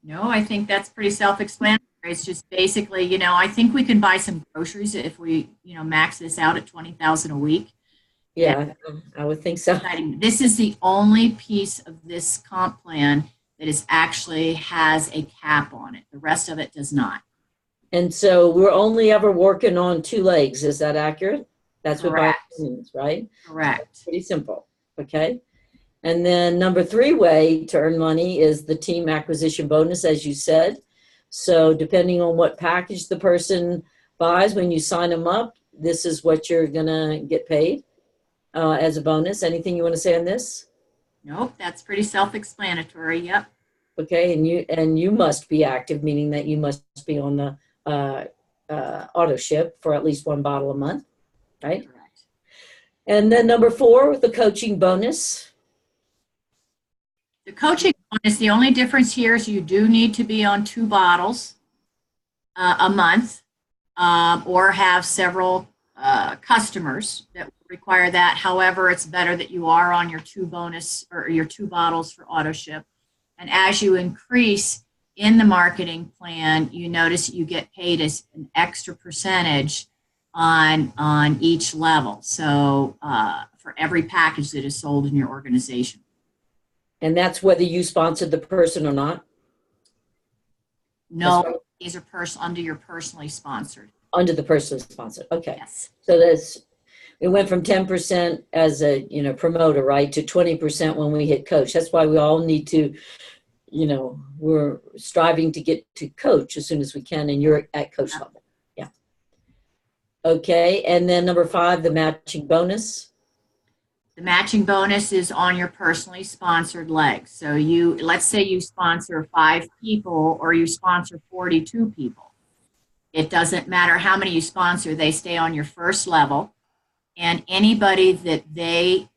No, I think that's pretty self-explanatory. It's just basically, I think we can buy some groceries if we, max this out at $20,000 a week. Yeah, I would think so. This is the only piece of this comp plan that actually has a cap on it. The rest of it does not. And so we're only ever working on 2 legs. Is that accurate? That's Correct. What means, right? Correct. That's pretty simple. Okay. And then number 3 way to earn money is the team acquisition bonus, as you said. So depending on what package the person buys when you sign them up, this is what you're going to get paid as a bonus. Anything you want to say on this? Nope, that's pretty self-explanatory. Yep. Okay, and you must be active, meaning that you must be on the auto ship for at least 1 bottle a month, right? Correct. And then number 4, the coaching bonus. The coaching bonus, the only difference here is you do need to be on 2 bottles a month or have several customers that require that. However, it's better that you are on your 2 bonus or your 2 bottles for auto ship. And as you increase in the marketing plan, you notice that you get paid as an extra percentage on each level. So for every package that is sold in your organization. And that's whether you sponsored the person or not? No, right. These are under your personally sponsored. Under the personally sponsored. Okay. Yes. So it went from 10% as a promoter, right, to 20% when we hit coach. That's why we all need to you know, we're striving to get to coach as soon as we can, and you're at coach level. Yeah. Okay, and then number 5, the matching bonus. The matching bonus is on your personally sponsored legs. So let's say you sponsor 5 people or you sponsor 42 people. It doesn't matter how many you sponsor, they stay on your first level. And anybody that they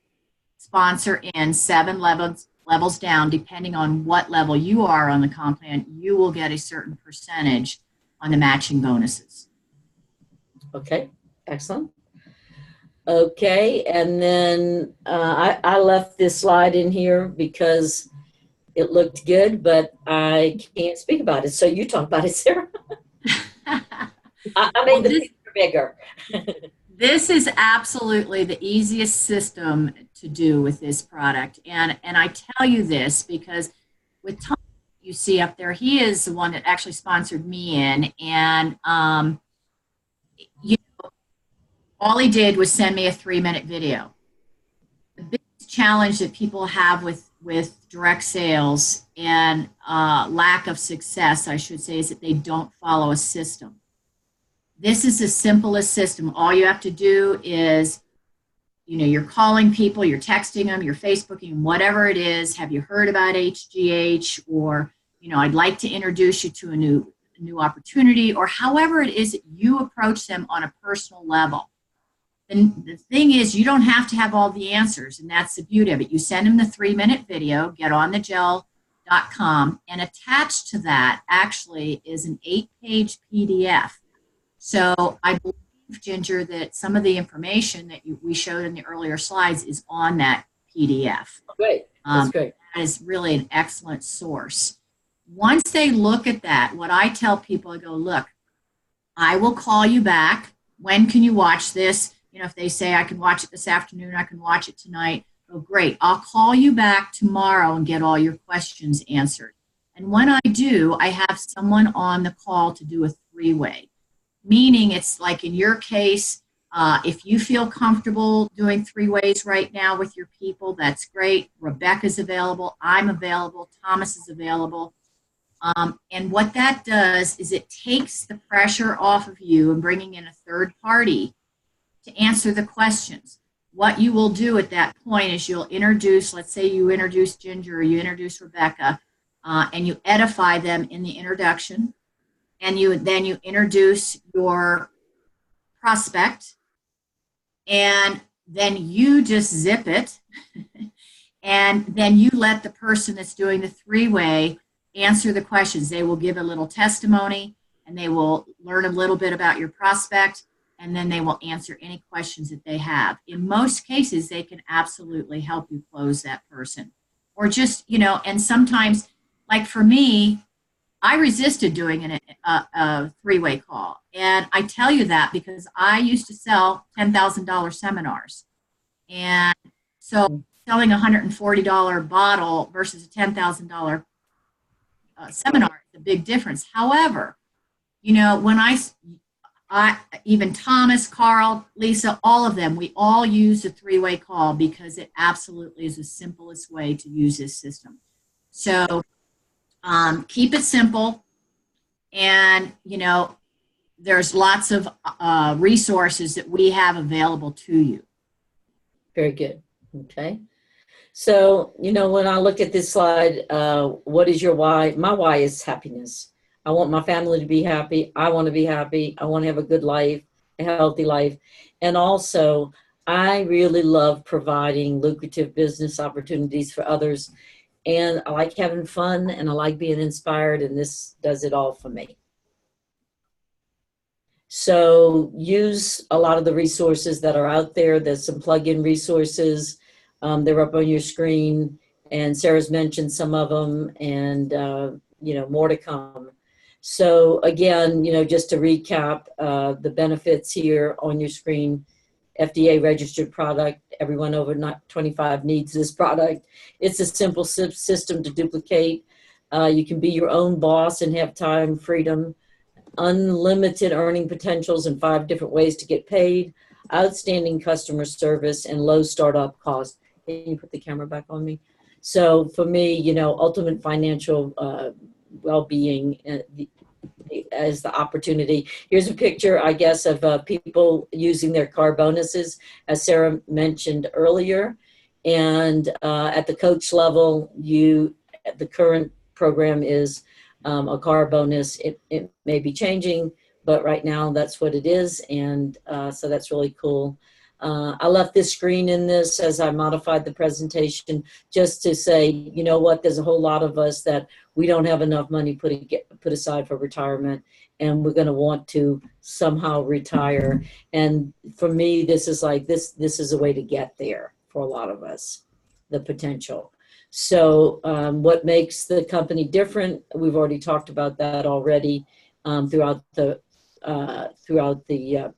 sponsor in 7 levels down, depending on what level you are on the comp plan, you will get a certain percentage on the matching bonuses. Okay, excellent. Okay, and then I left this slide in here because it looked good, but I can't speak about it. So you talk about it, Sarah. I made the picture bigger. This is absolutely the easiest system to do with this product. And I tell you this because with Tom, you see up there, he is the one that actually sponsored me in. And all he did was send me a 3-minute video. The biggest challenge that people have with direct sales and lack of success, I should say, is that they don't follow a system. This is the simplest system. All you have to do is, you know, you're calling people, you're texting them, you're Facebooking, whatever it is. Have you heard about HGH? Or, you know, I'd like to introduce you to a new opportunity, or however it is that you approach them on a personal level. And the thing is, you don't have to have all the answers, and that's the beauty of it. You send them the 3-minute video, getonthegel.com, and attached to that actually is an 8-page PDF. So I believe, Ginger, that some of the information that we showed in the earlier slides is on that PDF. Great, that's great. That is really an excellent source. Once they look at that, what I tell people, I go, look, I will call you back. When can you watch this? You know, if they say I can watch it this afternoon, I can watch it tonight. Oh, great. I'll call you back tomorrow and get all your questions answered. And when I do, I have someone on the call to do a 3-way. Meaning it's like in your case, if you feel comfortable doing 3 ways right now with your people, that's great. Rebecca's available. I'm available. Thomas is available. And what that does is it takes the pressure off of you and bringing in a third party to answer the questions. What you will do at that point is you'll introduce, let's say you introduce Ginger or you introduce Rebecca, and you edify them in the introduction. And then you introduce your prospect, and then you just zip it, and then you let the person that's doing the 3-way answer the questions. They will give a little testimony, and they will learn a little bit about your prospect, and then they will answer any questions that they have. In most cases, they can absolutely help you close that person. Or just, you know, and sometimes, like for me, I resisted doing a 3-way call. And I tell you that because I used to sell $10,000 seminars. And so selling a $140 bottle versus a $10,000 seminar is a big difference. However, you know, when I even Thomas, Carl, Lisa, all of them, we all use a 3-way call because it absolutely is the simplest way to use this system. So keep it simple, and you know, there's lots of resources that we have available to you. Very good. Okay. So, you know, when I look at this slide, what is your why? My why is happiness. I want my family to be happy. I want to be happy. I want to have a good life, a healthy life. And also, I really love providing lucrative business opportunities for others. And I like having fun, and I like being inspired, and this does it all for me. So use a lot of the resources that are out there. There's some plug-in resources. They're up on your screen, and Sarah's mentioned some of them, and, you know, more to come. So again, you know, just to recap, the benefits here on your screen: FDA-registered product. Everyone over 25 needs this product. It's a simple system to duplicate. You can be your own boss and have time freedom. Unlimited earning potentials and 5 different ways to get paid. Outstanding customer service and low startup cost. Can you put the camera back on me? So for me, you know, ultimate financial well-being as the opportunity. Here's a picture, I guess, of people using their car bonuses, as Sarah mentioned earlier. And at the coach level, the current program is a car bonus. It may be changing, but right now that's what it is. And so that's really cool. I left this screen in this as I modified the presentation just to say, you know what, there's a whole lot of us that we don't have enough money put aside for retirement, and we're going to want to somehow retire. And for me, this is like, this is a way to get there for a lot of us, the potential. So what makes the company different? We've already talked about that already throughout the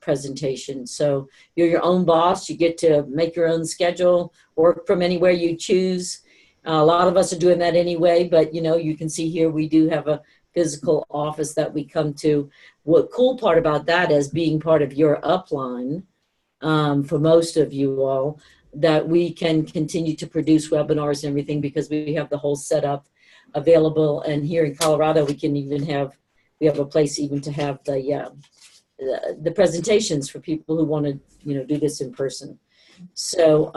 presentation. So you're your own boss. You get to make your own schedule, work from anywhere you choose. A lot of us are doing that anyway, but you know, you can see here we do have a physical office that we come to. What cool part about that is being part of your upline, for most of you all, that we can continue to produce webinars and everything because we have the whole setup available. And here in Colorado, we can even have, we have a place even to have the presentations for people who want to, you know, do this in person. So,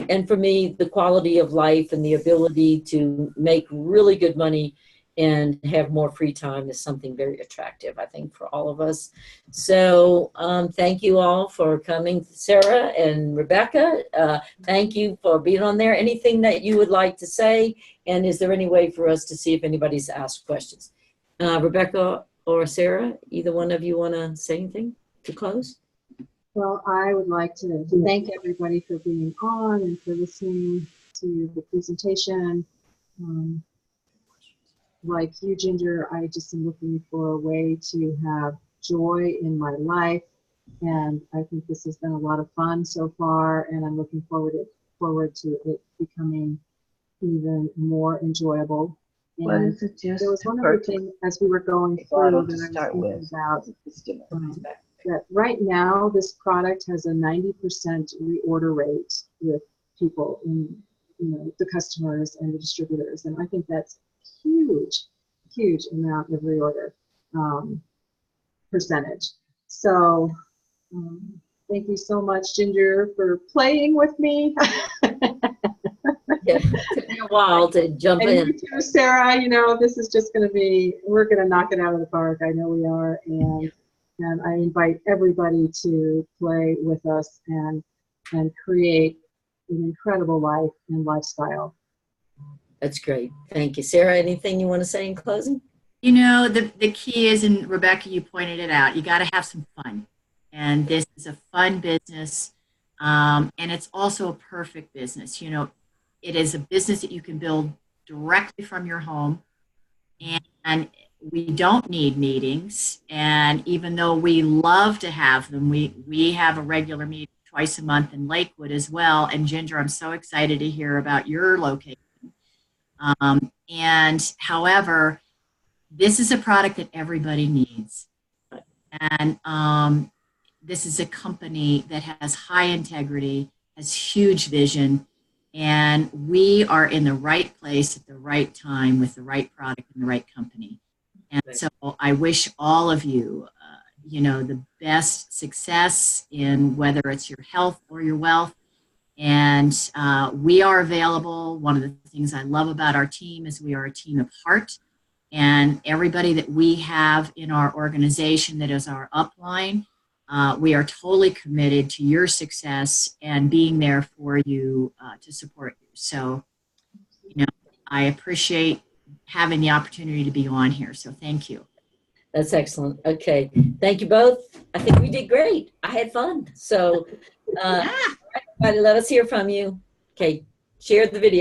and for me, the quality of life and the ability to make really good money and have more free time is something very attractive, I think, for all of us. So thank you all for coming. Sarah and Rebecca, thank you for being on there. Anything that you would like to say? And is there any way for us to see if anybody's asked questions? Rebecca or Sarah, either one of you want to say anything to close? Well, I would like to thank everybody for being on and for listening to the presentation. Like you, Ginger, I just am looking for a way to have joy in my life, and I think this has been a lot of fun so far, and I'm looking forward to it becoming even more enjoyable. And there was one other thing as we were going through that I was thinking about, that right now this product has a 90% reorder rate with people in, you know, the customers and the distributors, and I think that's huge amount of reorder percentage. So thank you so much, Ginger, for playing with me. Yeah, it took me a while to jump and in. You too, Sarah, you know, this is just going to be, we're going to knock it out of the park. I know we are. And I invite everybody to play with us and create an incredible life and lifestyle. That's great. Thank you. Sarah, anything you want to say in closing? You know, the key is, and Rebecca, you pointed it out, you got to have some fun. And this is a fun business. And it's also a perfect business. You know, it is a business that you can build directly from your home. And we don't need meetings. And even though we love to have them, we have a regular meeting twice a month in Lakewood as well. And Ginger, I'm so excited to hear about your location. And however, this is a product that everybody needs. And this is a company that has high integrity, has huge vision, and we are in the right place at the right time with the right product and the right company. And so I wish all of you, you know, the best success in whether it's your health or your wealth. And we are available. One of the things I love about our team is we are a team of heart. And everybody that we have in our organization that is our upline, we are totally committed to your success and being there for you to support you. So, you know, I appreciate having the opportunity to be on here. So thank you. That's excellent. Okay. Thank you both. I think we did great. I had fun. So everybody, let us hear from you. Okay. Share the video.